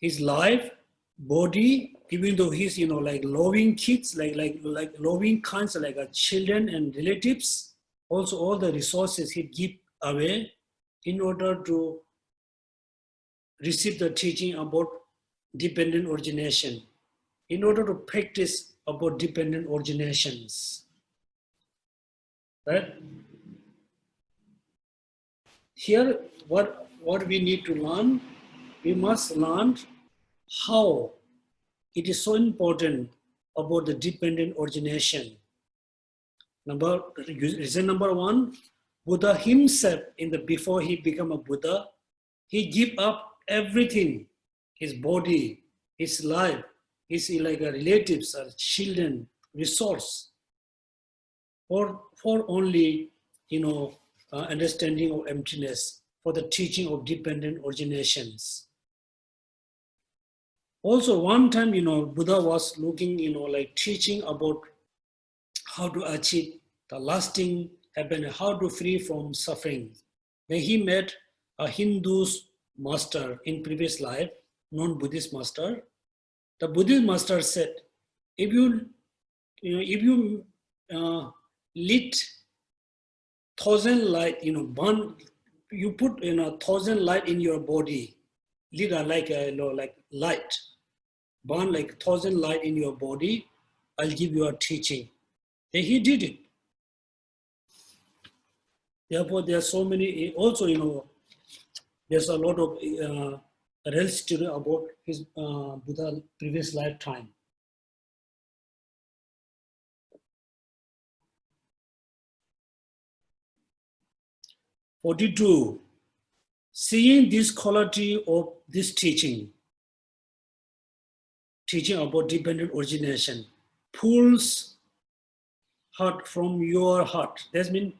his life, body, even though he's, like loving kids, like loving kinds, like children and relatives, also all the resources he give away in order to receive the teaching about dependent origination, in order to practice about dependent originations. Right? Here, what we need to learn, we must learn how it is so important about the dependent origination. Reason number one, Buddha himself, before he became a Buddha, he gave up everything, his body, his life, his relatives or children, resource, for only understanding of emptiness, for the teaching of dependent originations. Also, one time, Buddha was looking, teaching about how to achieve the lasting happiness, how to free from suffering. Then he met a Hindu's master in previous life, non-Buddhist master. The Buddhist master said, if you lit 1,000 light, burn you put 1,000 light in your body, lira like like light, burn like 1,000 light in your body. I'll give you a teaching. Then he did it. Therefore, there are so many. Also, there's a lot of real story about his Buddha previous lifetime. "42. Seeing this quality of this teaching about dependent origination, pulls heart from your heart." That means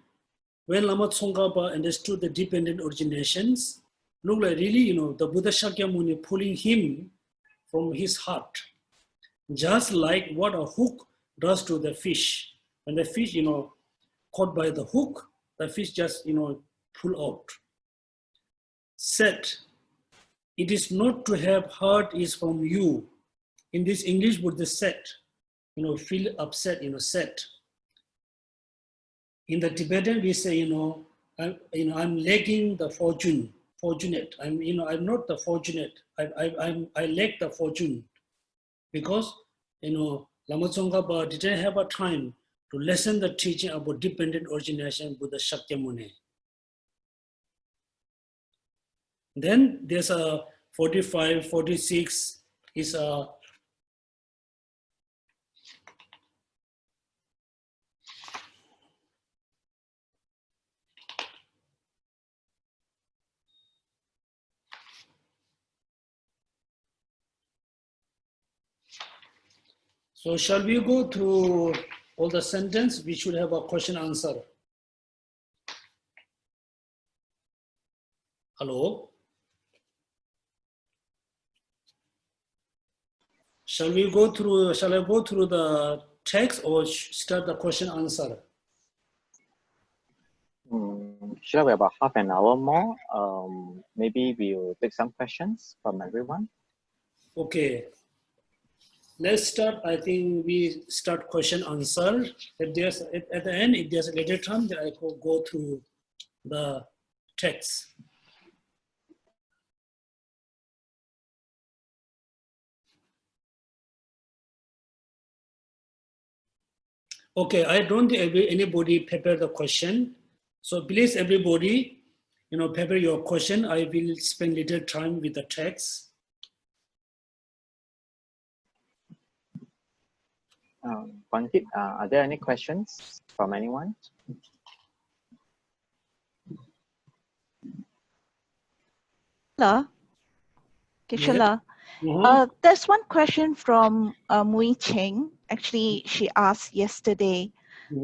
when Lama Tsongkapa understood the dependent originations, look like really, the Buddha Shakyamuni pulling him from his heart. Just like what a hook does to the fish. When the fish, caught by the hook, the fish just, pull out. "Said, it is not to have heart is from you." In this English word, the said, feel upset, said. In the Tibetan, we say, I'm lacking the fortunate. I'm not the fortunate. I lack the fortune, because, Lama Tsongkapa didn't have a time to listen the teaching about dependent origination with the Shakyamuni. Then there's a 45, 46 is a So shall we go through all the sentence? We should have a question answer. Hello? Shall I go through the text or start the question answer? Sure, we have about half an hour more. Maybe we'll take some questions from everyone. Okay. Let's start. I think we start question answer. If there's at the end, if there's a later time, then I could go through the text. Okay, I don't think anybody prepare the question. So please, everybody, prepare your question. I will spend little time with the text. Pankit, are there any questions from anyone? Shala. Okay, Shala. There's one question from Mui Cheng. Actually, she asked yesterday.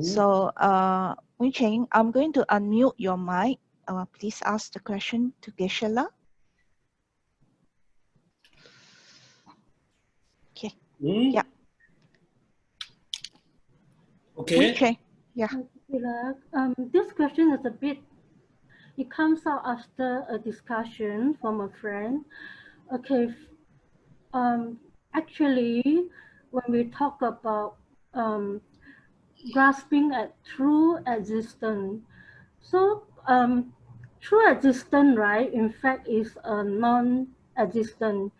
So, Mui Cheng, I'm going to unmute your mic. Please ask the question to Geshe-la. Okay. Yeah. Okay. Mui Cheng. Yeah. This question is it comes out after a discussion from a friend. Okay. Actually, when we talk about grasping at true existence, so true existence, right, in fact, is a non-existent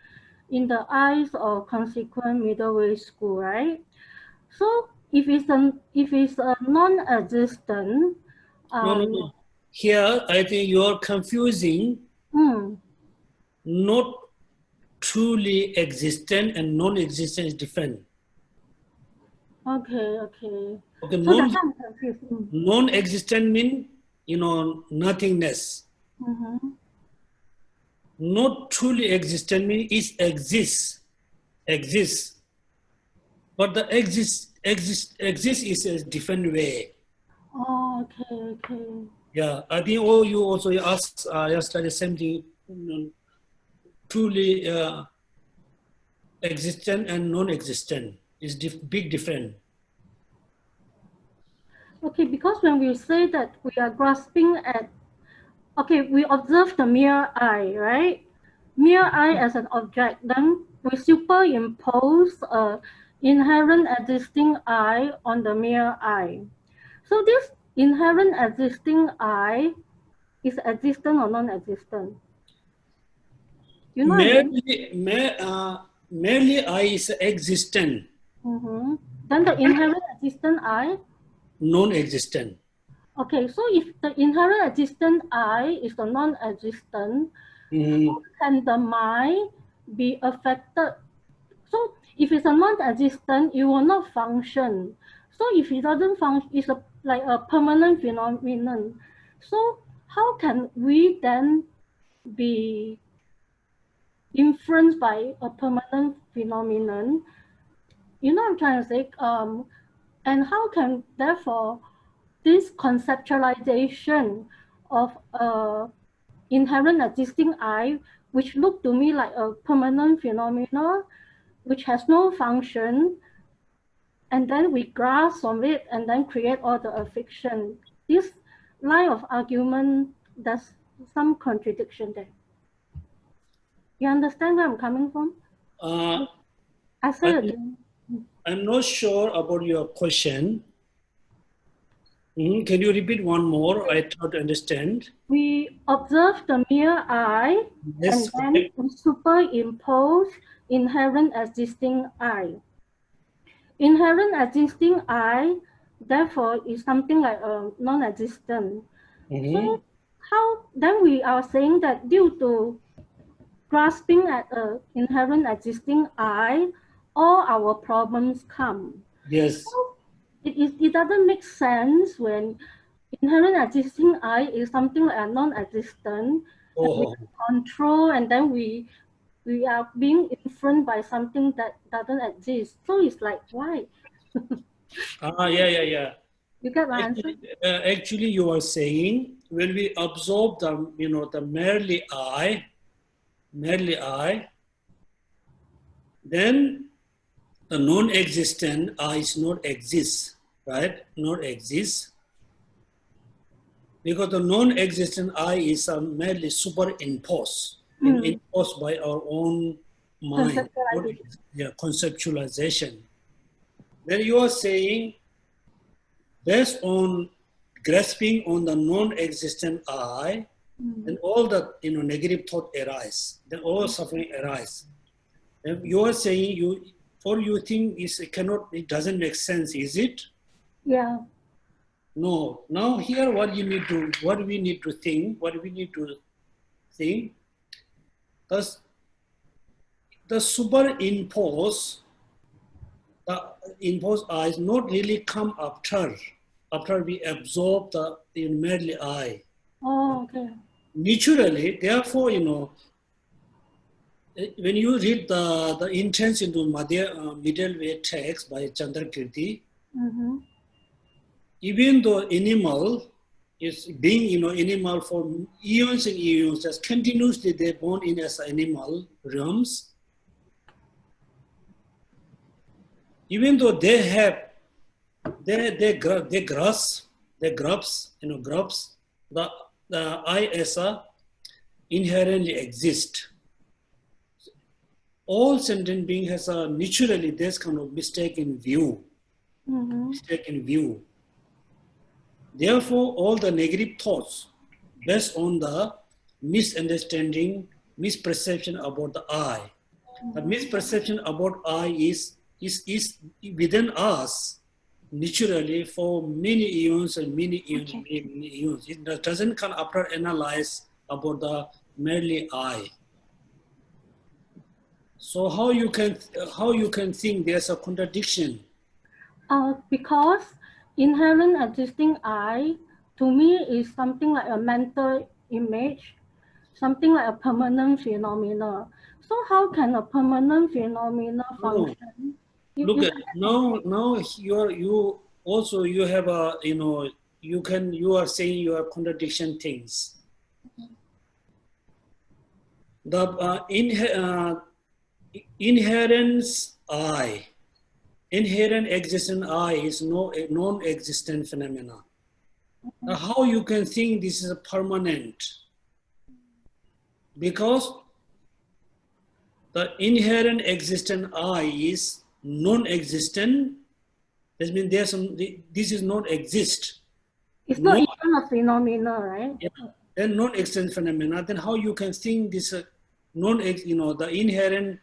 in the eyes of consequent middle way school, right? So if it's a non-existent, no. Here, I think you are confusing not truly existent and non-existent is different. Okay. Okay, So non-existent means, nothingness. Not truly existent means it exists. But the exist is a different way. Oh, okay. Yeah, I think you also asked yesterday the same thing. Truly existent and non-existent is big difference. Okay, because when we say that we are grasping at, okay, we observe the mere eye, right? Mere eye as an object, then we superimpose inherent existing eye on the mere eye. So this inherent existing eye is existent or non-existent? You know what I mean? Merely I is existent. Then the inherent existent I? Non-existent. Okay, so if the inherent existent I is the non-existent, how can the mind be affected? So if it's a non-existent, it will not function. So if it doesn't function, it's like a permanent phenomenon. So how can we then be influenced by a permanent phenomenon? You know what I'm trying to say? And how can, therefore, this conceptualization of inherent existing I, which look to me like a permanent phenomenon, which has no function, and then we grasp on it and then create all the affliction. This line of argument, there's some contradiction there. You understand where I'm coming from? I say again. I'm not sure about your question. Can you repeat one more? I try to understand. We observe the mere I, Yes, and then we superimpose inherent existing I. Inherent existing I, therefore, is something like a non-existent. So how then we are saying that due to grasping at inherent existing I, all our problems come. Yes. So it doesn't make sense when inherent existing I is something like a non-existent that we control, and then we are being influenced by something that doesn't exist. So it's like, why? Yeah. You get my answer? Actually, you are saying when we absorb the, the merely I, then the non-existent I is not exist, right? Not exist. Because the non-existent I is merely superimposed, imposed by our own mind, conceptualization. Then you are saying, based on grasping on the non-existent I, then all the negative thought arise, then all suffering arise. And you are saying you think it doesn't make sense, is it? Yeah. No. Now here what we need to think, the superimpose, the imposed I is not really come after we absorb the merely I. Oh, okay. Naturally, therefore, when you read the entrance into middle way text by Chandrakirti, even though animal is being, animal for eons and eons, just continuously they born in as animal realms, even though they have, they grasp, the I as a inherently exist. All sentient being has a naturally this kind of mistaken view. Therefore, all the negative thoughts based on the misunderstanding, misperception about the I. The misperception about I is within us naturally for many eons and many eons. It doesn't come after analyze about the merely I. So how you can think there's a contradiction? Because inherent existing I, to me, is something like a mental image, something like a permanent phenomena. So how can a permanent phenomena function? Look at now you also have a you are saying you have contradiction things. The inherent I, inherent existent I is a non-existent phenomena. Now, how you can think this is a permanent? Because the inherent existent I is non-existent. That means this is not exist. It's not even a phenomena, right? Yeah. then non-existent phenomena, then how you can think this the inherent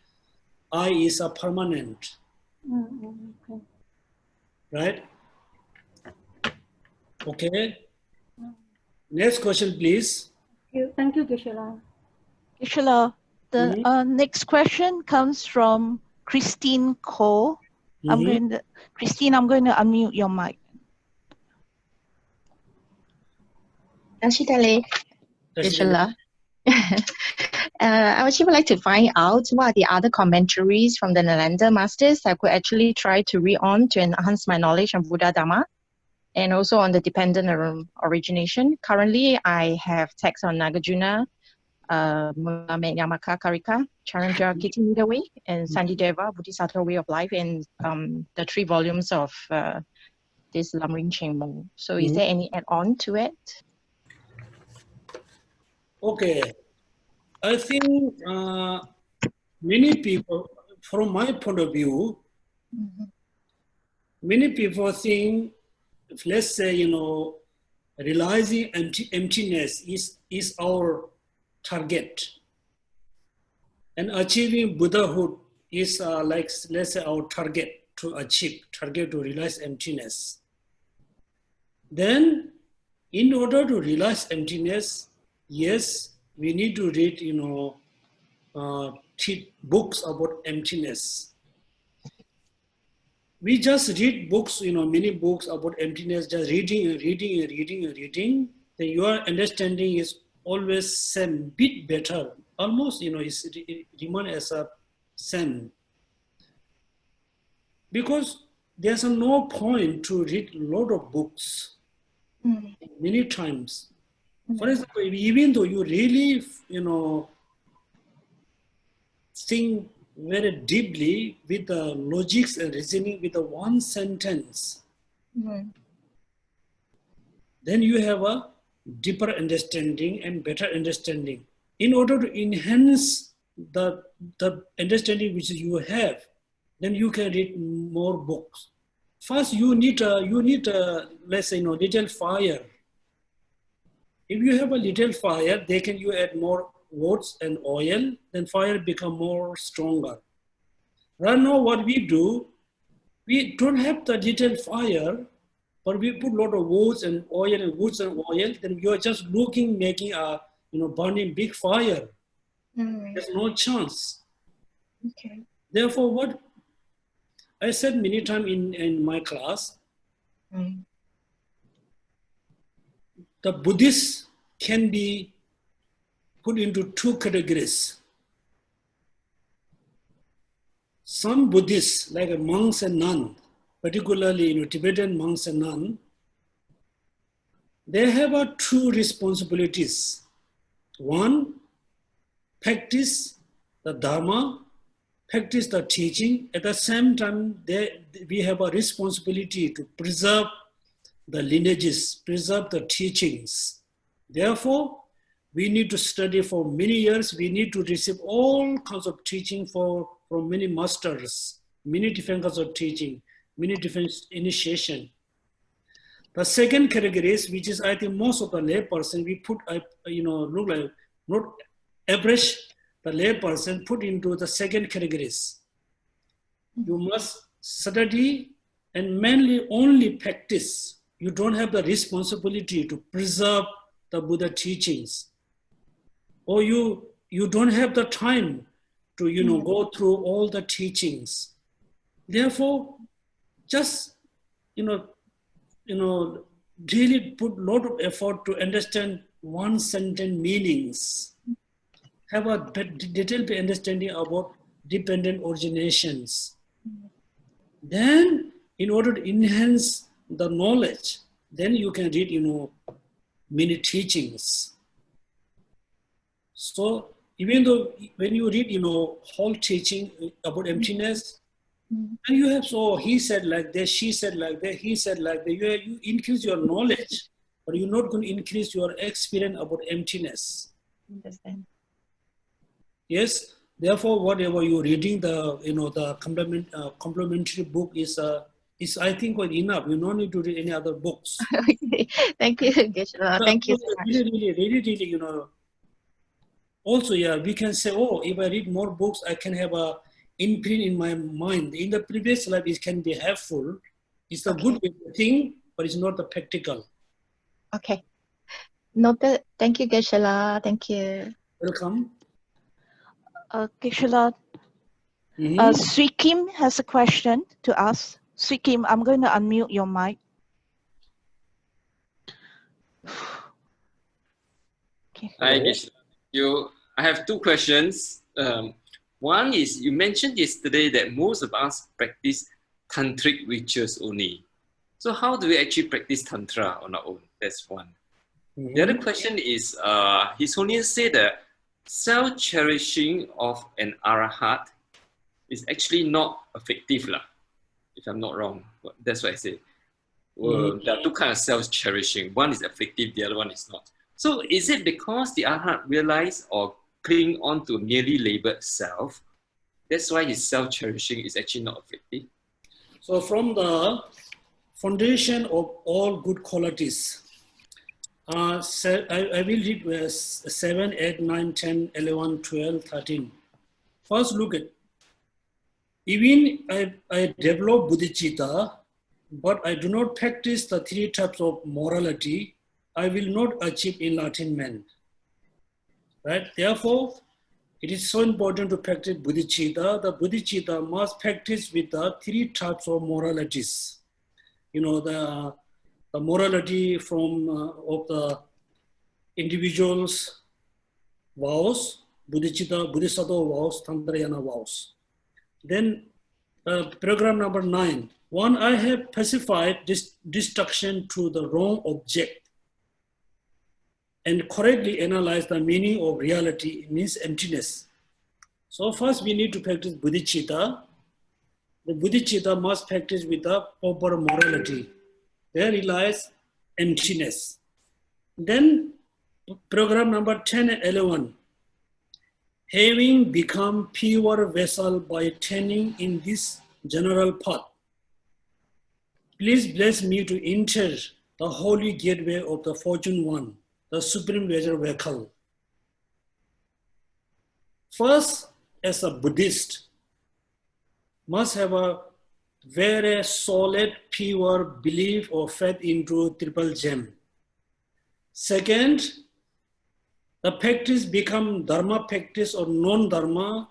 I is a permanent, Okay. right? Okay. Next question, please. Thank you, Geshe-la. Geshe-la, the next question comes from Christine Ko. Christine, I'm going to unmute your mic. Dalai, Geshe-la. I actually would like to find out what are the other commentaries from the Nalanda masters I could actually try to read on to enhance my knowledge on Buddha Dhamma, and also on the dependent origination. Currently, I have texts on Nagarjuna, Yamaka Karika, Charanja Kiti Midaway, and Sandideva, Bodhisattva Way of Life, and the 3 volumes of this Lamrim Chengmo. So is there any add-on to it? Okay. I think many people, from my point of view, many people think, let's say, realizing emptiness is our target. And achieving Buddhahood is like, let's say, our target to realize emptiness. Then, in order to realize emptiness, yes, we need to read, books about emptiness. We just read books, many books about emptiness, just reading, then your understanding is always same, bit better. Almost, it remains as a same. Because there's no point to read a lot of books many times. For example, even though you really, think very deeply with the logics and reasoning with the one sentence, then you have a deeper understanding and better understanding. In order to enhance the understanding which you have, then you can read more books. First, you need let's say, little fire. If you have a little fire, you add more wood and oil, then fire become more stronger. Right now, what we do, we don't have the little fire, but we put a lot of wood and oil, then you are just making a, burning big fire. There's no chance. Okay. Therefore, what I said many times in my class, the Buddhists can be put into 2 categories. Some Buddhists, like monks and nuns, particularly Tibetan monks and nuns, they have 2 responsibilities. One, practice the Dharma, practice the teaching. At the same time, we have a responsibility to preserve the lineages, preserve the teachings. Therefore, we need to study for many years. We need to receive all kinds of teaching from many masters, many different kinds of teaching, many different initiation. The second category is, which is I think most of the lay person, we put, look like, not average, the lay person put into the second categories. You must study and mainly only practice. You don't have the responsibility to preserve the Buddha teachings. Or you don't have the time to, go through all the teachings. Therefore, just, really put a lot of effort to understand one sentence meanings. Have a detailed understanding about dependent originations. Then, in order to enhance the knowledge, then you can read, many teachings. So, even though when you read, whole teaching about emptiness, and you have, so he said like this, she said like that, he said like that, you increase your knowledge, but you're not going to increase your experience about emptiness. Understand. Yes, therefore, whatever you're reading, the complementary book is is, I think, quite enough. You don't need to read any other books. Okay. Thank you, Geshe-la. Thank you so much. Really, you know. Also, yeah, we can say, oh, if I read more books, I can have a imprint in my mind. In the previous life, it can be helpful. It's a good thing, but it's not the practical. Okay. Noted. Thank you, Geshe-la. Thank you. Welcome. Geshe-la, Sri Kim has a question to ask. Sri Kim, I'm going to unmute your mic. Okay. Hi, Geshe-la. I have two questions. One is, you mentioned yesterday that most of us practice tantric rituals only. So how do we actually practice tantra on our own? That's one. The other question is, His Holiness said that self-cherishing of an arahat is actually not effective, if I'm not wrong. That's what I say. There are two kinds of self-cherishing. One is effective, the other one is not. So is it because the arahat realize or cling on to a merely labeled self? That's why his self-cherishing is actually not effective. So from the foundation of all good qualities, I will read 7, 8, 9, 10, 11, 12, 13. First look at, even I develop bodhicitta, but I do not practice the three types of morality, I will not achieve enlightenment. Right? Therefore, it is so important to practice bodhicitta. The bodhicitta must practice with the three types of moralities. You know, the morality from of the individual's vows, bodhicitta, bodhisattva vows, tantrayana vows. Then program number 9. One, I have pacified this destruction to the wrong object and correctly analyze the meaning of reality, it means emptiness. So first we need to practice bodhicitta. The bodhicitta must practice with the proper morality. There lies emptiness. Then program number 10 and 11. Having become pure vessel by turning in this general path, please bless me to enter the holy gateway of the Fortune One, the Supreme Pleasure Vehicle. First, as a Buddhist, must have a very solid, pure belief or faith into Triple Gem. Second, the practice become Dharma practice or non-Dharma,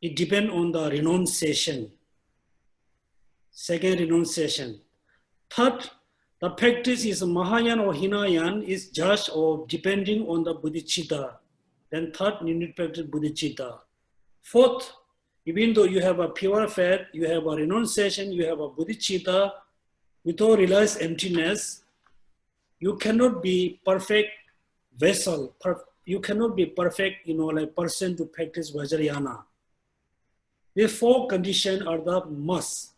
it depends on the renunciation. Second, renunciation. Third, the practice is Mahayana or Hinayan is judged or depending on the bodhicitta. Then third, you need to practice bodhicitta. Fourth, even though you have a pure faith, you have a renunciation, you have a bodhicitta, without realized emptiness, you cannot be perfect vessel. You cannot be perfect, like person to practice Vajrayana. These four conditions are the must.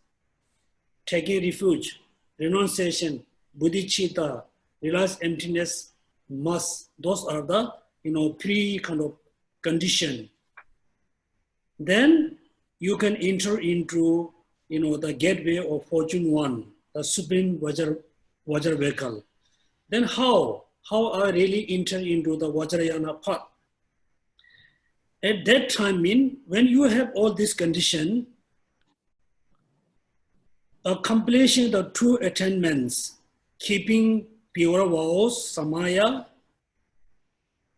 Taking refuge, renunciation, bodhicitta, realized emptiness, must. Those are the, three kind of condition. Then you can enter into, the gateway of Fortune One, the Supreme Vajra vehicle. Then how I really enter into the Vajrayana path? At that time, when you have all these conditions, accomplishing the two attainments, keeping pure vows, samaya,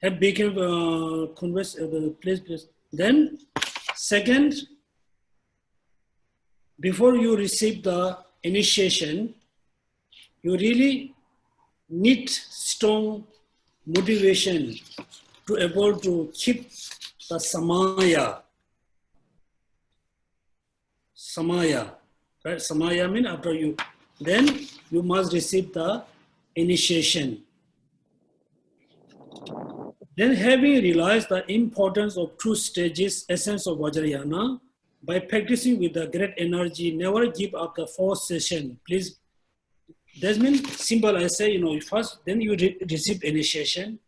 have become the place. Then, second, before you receive the initiation, you really need strong motivation to able to keep the samaya. Samaya. Right? Samaya means after you, then you must receive the initiation. Then having realized the importance of two stages, essence of Vajrayana, by practicing with the great energy, never give up the fourth session. Please, that means simple, I say, first, then you receive initiation.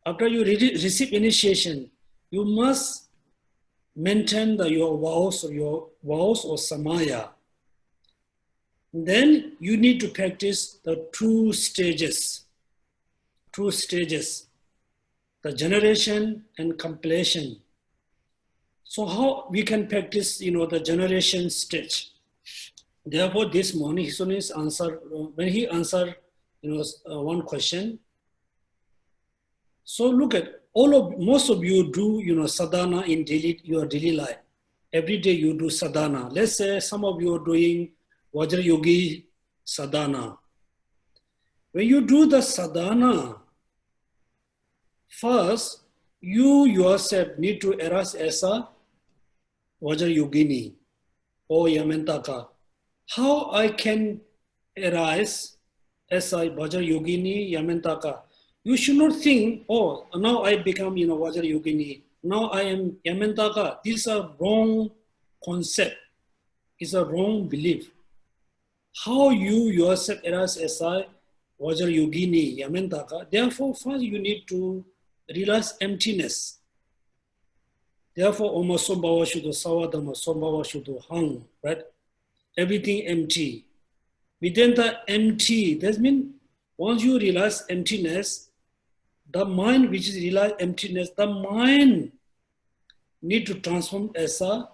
After you receive initiation, you must maintain your vows or samaya. Then you need to practice the two stages, the generation and completion. So how we can practice, the generation stage? Therefore, this morning, His Holiness answered, when he answered, one question. So look at most of you do, sadhana in your daily life. Every day you do sadhana. Let's say some of you are doing Vajra Yogi sadhana. When you do the sadhana, first, you yourself need to arise as a Vajra Yogini or Yamantaka. How I can arise as a Vajra Yogini, Yamantaka? You should not think, oh, now I become, Vajra Yogini. Now I am Yamantaka. This is a wrong concept. It's a wrong belief. How you yourself arise as a Vajra Yogini, Yamantaka. Therefore, first you need to realize emptiness. Therefore, Oma Sombhava Shuddha Savadama Sombhava Shuddha Hang, right? Everything empty. Within the empty, that means once you realize emptiness, the mind which is realize emptiness, the mind need to transform as a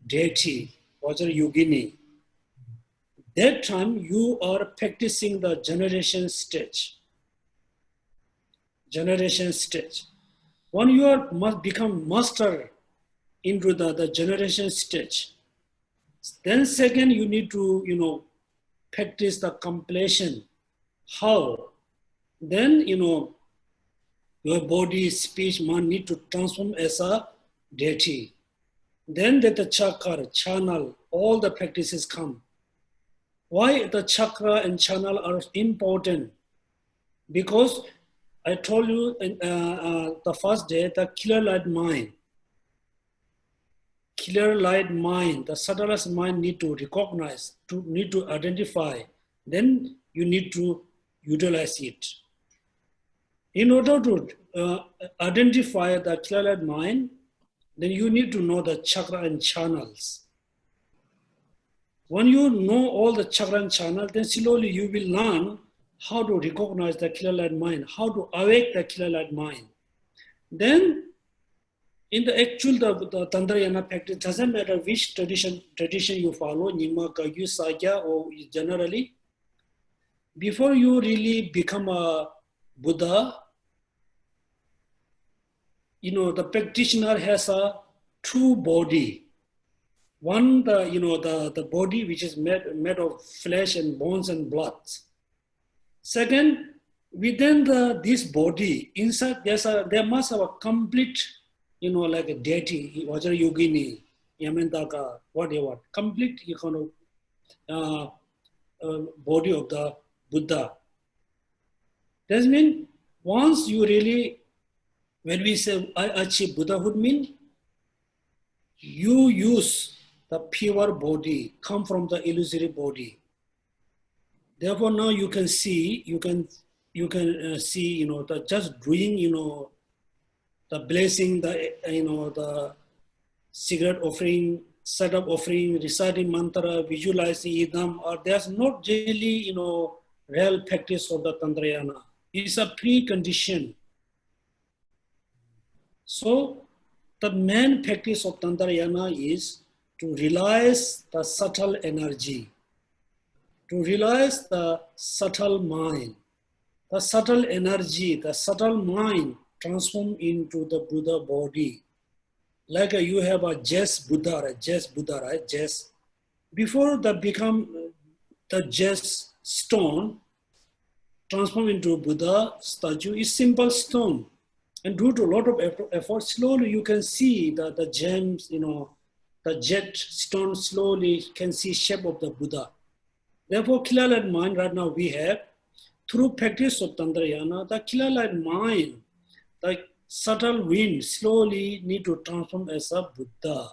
deity, Vajra Yogini. That time you are practicing the generation stage. Generation stage. When you must become master into the generation stage, then second you need to, practice the completion. How? Then, your body, speech, mind need to transform as a deity. Then that the chakra, channel, all the practices come. Why the chakra and channel are important? Because I told you in the first day, the clear light mind. Clear light mind, the subtlest mind need to recognize, need to identify. Then you need to utilize it. In order to identify the clear light mind, then you need to know the chakra and channels. When you know all the chakra and channels, then slowly you will learn how to recognize the clear light mind, how to awake the clear light mind. Then, in the actual the Tantrayana practice, doesn't matter which tradition you follow, Nyingma, Kagyu, Sakya, or generally, before you really become a Buddha, the practitioner has a two body. One, the body which is made of flesh and bones and blood. Second, within this body, inside there must have a complete, like a deity, Vajra Yogini, Yamantaka, whatever, complete body of the Buddha. That means once you really, when we say I achieve Buddhahood, means you use the pure body, come from the illusory body. Therefore, now you can see, see, the just doing, the blessing, the cigarette offering, setup offering, reciting mantra, visualizing idam, or there's not really, real practice of the Tantrayana. It's a precondition. So, the main practice of Tantrayana is to realize the subtle energy, to realize the subtle mind, the subtle energy, the subtle mind transform into the Buddha body. Like you have a Jess Buddha, right? Jess. Before that become the Jess stone, transform into Buddha statue is simple stone. And due to a lot of effort, slowly you can see the gems, the jet stone slowly can see shape of the Buddha. Therefore, clear light mind right now we have, through practice of Tantrayana, the clear light mind, the subtle wind slowly need to transform as a Buddha.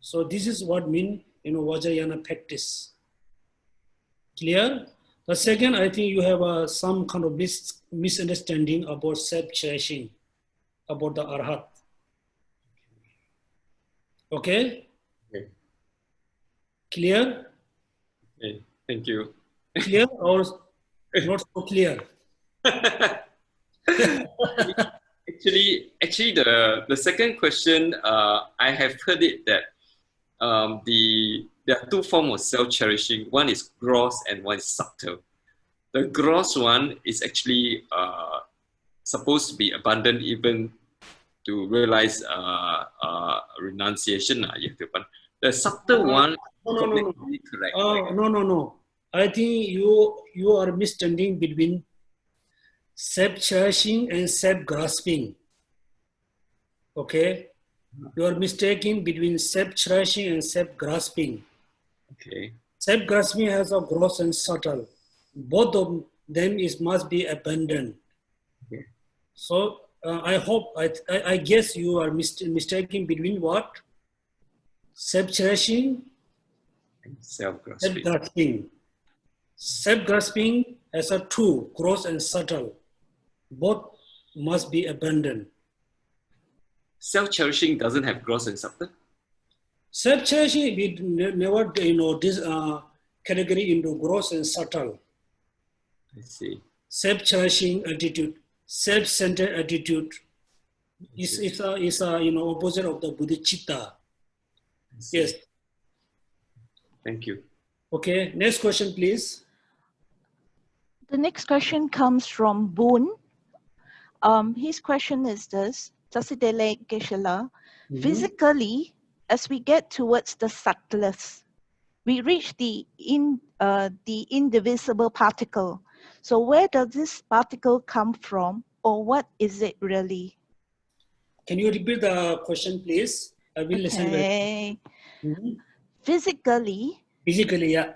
So this is what mean, Vajrayana practice. Clear? The second, I think you have some kind of misunderstanding about self-cherishing, about the Arhat. Okay? Okay. Clear? Okay, thank you. Clear or not so clear? Actually, the second question, I have heard it that there are two forms of self-cherishing. One is gross and one is subtle. The gross one is actually supposed to be abundant, even to realize renunciation. The subtle one, No. correct. No. I think you are misunderstanding between self-cherishing and self-grasping. Okay? You are mistaking between self-cherishing and self-grasping. Okay. Self-grasping has a gross and subtle. Both of them must be abandoned. Okay. So I guess you are mistaking between what? Self-cherishing And self-grasping. Self-grasping. Self-grasping has a two, gross and subtle. Both must be abandoned. Self-cherishing doesn't have gross and subtle? Self-cherishing, we never, this category into gross and subtle. I see. Self-cherishing attitude, self-centered attitude is opposite of the bodhicitta. Yes. Thank you. Okay, next question, please. The next question comes from Boon. His question is this: physically, as we get towards the subtlest, we reach the indivisible particle. So where does this particle come from, or what is it really? Can you repeat the question, please? I will listen. Physically, yeah.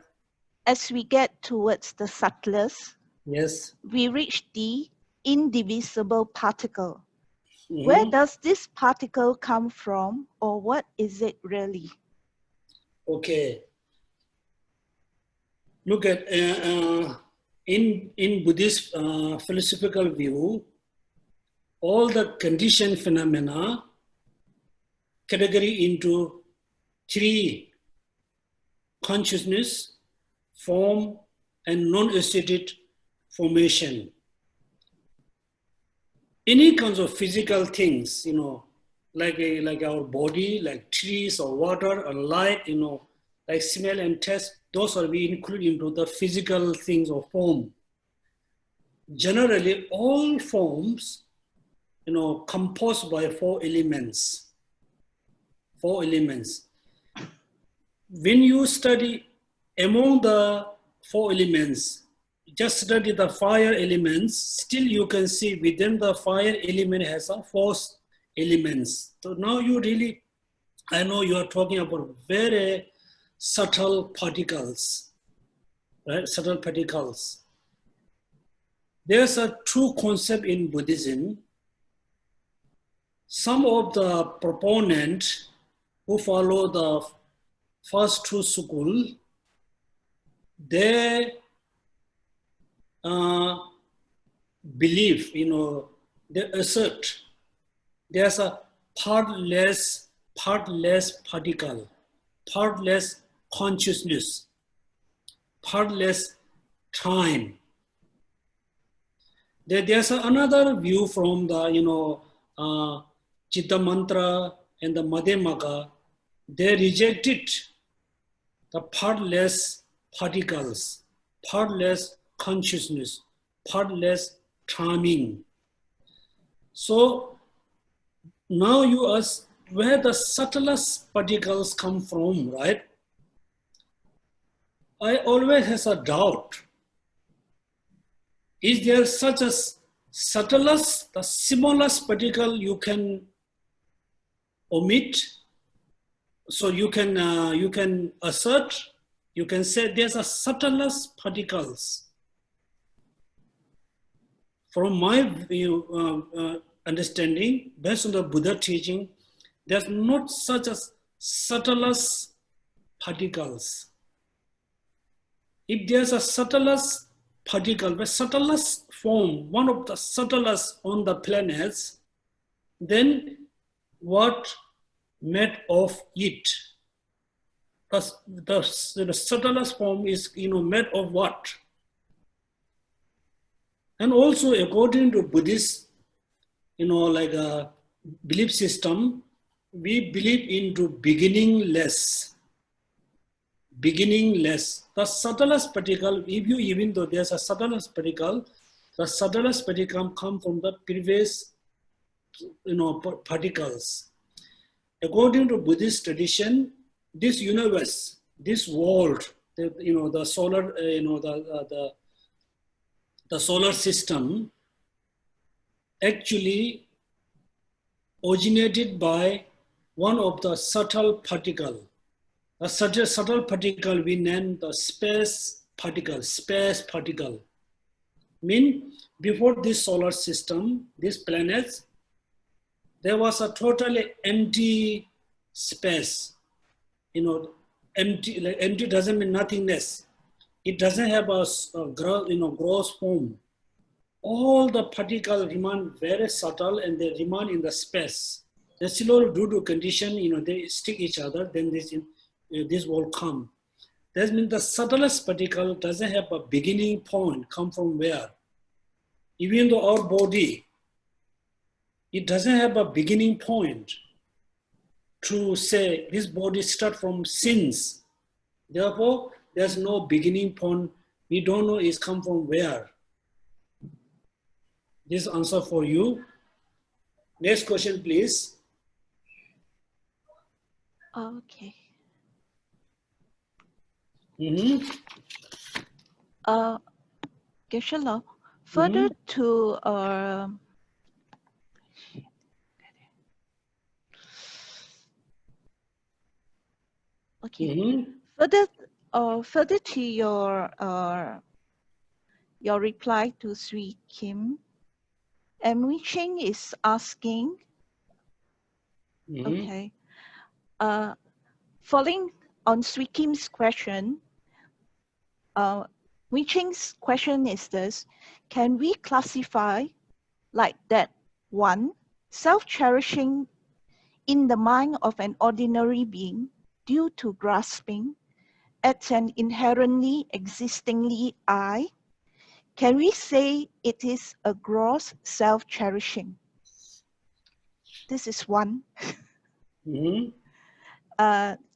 As we get towards the subtlest, yes, we reach the indivisible particle. Where does this particle come from, or what is it really? Okay. Look at in Buddhist philosophical view, all the conditioned phenomena category into three: consciousness, form, and non-associated formation. Any kinds of physical things, like our body, like trees or water or light, like smell and taste, those are we include into the physical things or form. Generally, all forms, composed by four elements. When you study among the four elements, just study the fire elements, still you can see within the fire element has a four elements. So now I know you are talking about very subtle particles, right? Subtle particles. There's a true concept in Buddhism. Some of the proponents who follow the first two school, they believe, they assert there's a partless particle, partless consciousness, partless time. There's another view from the, Chitta Mantra and the Madhyamaka. They rejected the partless particles, partless consciousness, partless timing. So now you ask where the subtlest particles come from, right? I always has a doubt. Is there such a subtlest, the smallest particle you can omit? So you can assert, you can say there's a subtlest particles. From my understanding, based on the Buddha teaching, there's not such a subtlest particles. If there's a subtlest particle, the subtlest form, one of the subtlest on the planets, then what made of it? the subtlest form is, made of what? And also according to Buddhist, like a belief system, we believe into beginningless. Beginningless. The subtlest particle, even though there's a subtlest particle, the subtlest particle come from the previous, particles. According to Buddhist tradition, this universe, this world, the solar, the solar system actually originated by one of the subtle particle. A subtle particle we name the space particle. Mean before this solar system, these planets, there was a totally empty space. Empty, like empty doesn't mean nothingness. It doesn't have a gross form. All the particles remain very subtle and they remain in the space. The slowly due to condition, they stick each other, then this will come. That means the subtlest particle doesn't have a beginning point, come from where? Even though our body, it doesn't have a beginning point to say this body starts from sins. Therefore, there's no beginning point. We don't know it's come from where. This answer for you. Next question, please. Okay. Geshe-la, further to further to your reply to Sri Kim, Mui Ching is asking, okay, following on Sri Kim's question, Mui Ching's question is this: can we classify like that one, self-cherishing in the mind of an ordinary being due to grasping at an inherently existingly I? Can we say it is a gross self-cherishing? This is one.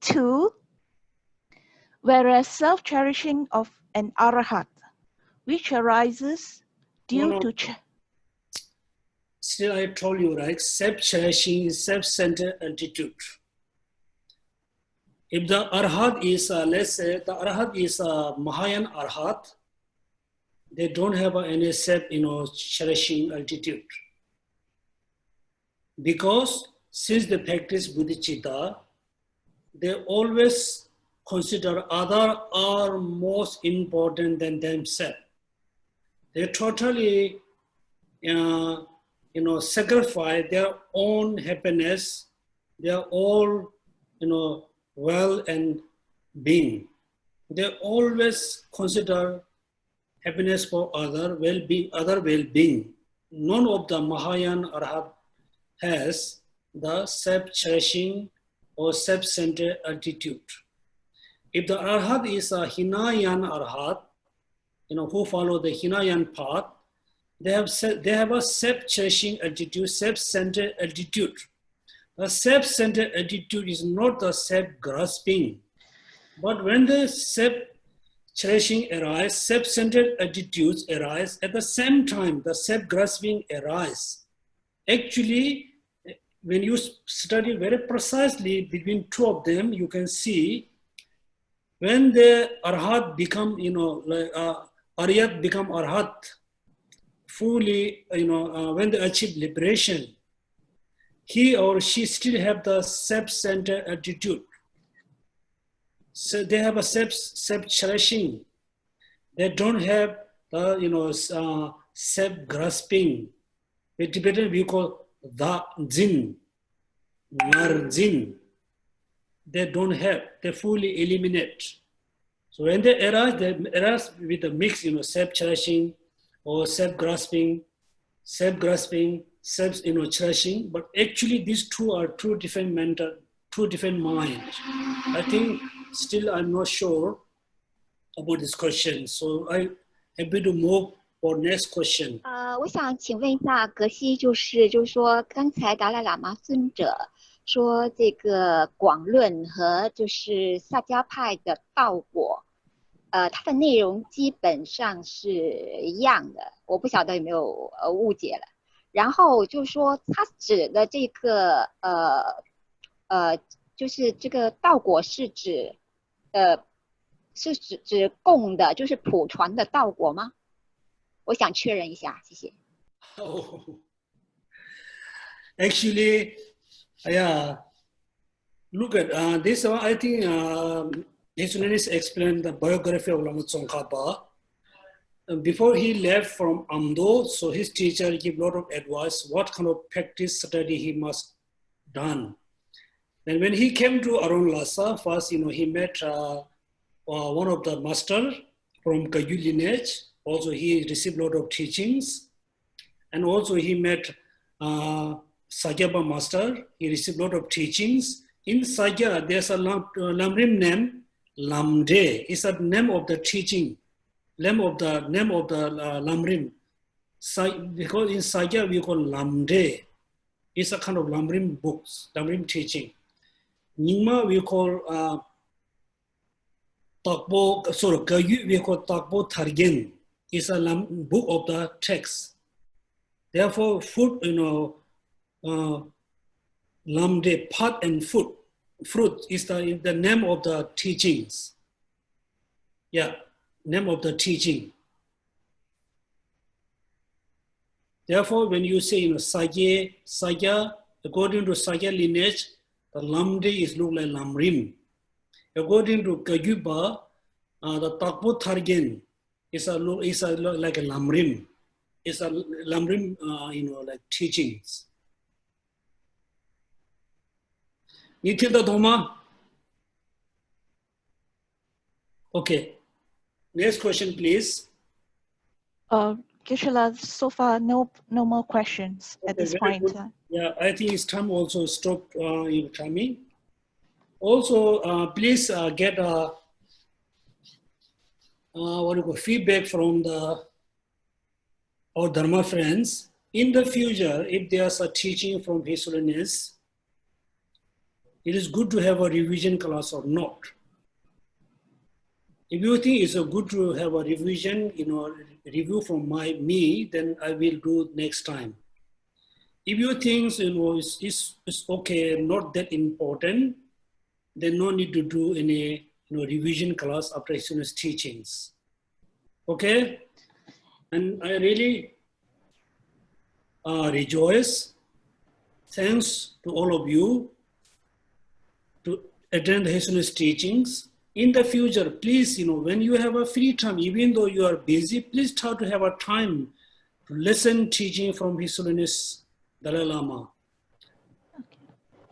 Two, whereas self-cherishing of an arahat, which arises due to... Still, I told you, right? Self-cherishing is self-centered attitude. If the arhat is, let's say, the arhat is a Mahayan arhat, they don't have any self-cherishing attitude. Because since they practice bodhicitta, they always consider others are most important than themselves. They totally, sacrifice their own happiness, their own, well and being. They always consider happiness for other well-being. None of the Mahayan Arhat has the self-cherishing or self-centered attitude. If the Arhat is a Hinayan Arhat, who follow the Hinayan path, they have a self-cherishing attitude, self-centered attitude. The self-centered attitude is not the self-grasping. But when the self-cherishing arise, self-centered attitudes arise, at the same time, the self-grasping arise. Actually, when you study very precisely between two of them, you can see when the Arhat become, Aryat become Arhat, fully, when they achieve liberation, he or she still have the self-centered attitude. So they have a self-cherishing. They don't have the, self-grasping. In Tibetan we call the jin, marjin. They don't have, they fully eliminate. So when they arise with a mix, self-cherishing or self-grasping, self-cherishing, but actually these two are two different minds. I think still I'm not sure about this question. So I'm happy to move for next question. 我想请问一下格西，就是说刚才达赖喇嘛尊者说这个广论和就是萨迦派的道果，它的内容基本上是一样的，我不晓得有没有误解了。然后就是说它指的这个就是这个道果是指是指供的，就是普传的道果吗？我想确认一下，谢谢。Oh. Actually, yeah. Look at this one. I think His Holiness explained the biography of Lama Tsongkapa. Before he left from Amdo, so his teacher gave a lot of advice what kind of practice study he must done. And when he came to Arun Lhasa, first he met one of the master from Kagyu lineage. Also he received a lot of teachings, and also he met Sagyaba master. He received a lot of teachings. In Sagya, there's a Lamrim name, Lamde. It's a name of the teaching, name of the Lamrim. Because in Sagya we call Lamde. It's a kind of Lamrim books, Lamrim teaching. Nyingma we call Takbo, sorry, Kagyu we call Takbo Targen. It's a book of the text. Therefore, food, Lamde, pot and food. Fruit is the name of the teachings. Yeah, name of the teaching. Therefore, when you say, Sagya, according to Sagya lineage, the Lamde is look like Lamrim. According to Kagyuba, the Takbo Targen is like a Lamrim. It's a Lamrim, like teachings. Nitilda Doma. Okay. Next question, please. Geshe-la, so far no more questions at this point. Yeah, I think it's time also stop timing. Also, please get feedback from our Dharma friends. In the future, if there's a teaching from His Holiness, it is good to have a revision class or not. If you think it's good to have a revision, review from me, then I will do next time. If you think it's okay, not that important, then no need to do any revision class after His Holiness teachings. Okay? And I really rejoice. Thanks to all of you to attend His Holiness teachings. In the future, please, when you have a free time, even though you are busy, please try to have a time to listen teaching from His Holiness Dalai Lama. Okay.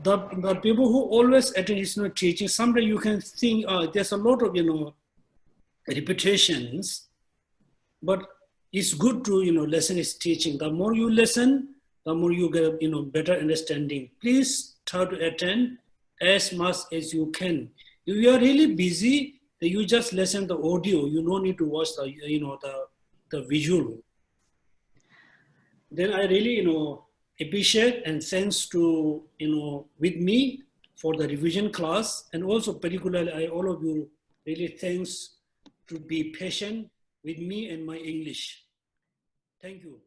The people who always attend His Holiness teaching, someday you can think there's a lot of repetitions, but it's good to listen His teaching. The more you listen, the more you get better understanding. Please try to attend as much as you can. If you are really busy, then you just listen the audio. You don't need to watch the visual. Then I really appreciate and thanks to with me for the revision class, and also particularly all of you really thanks to be patient with me and my English. Thank you.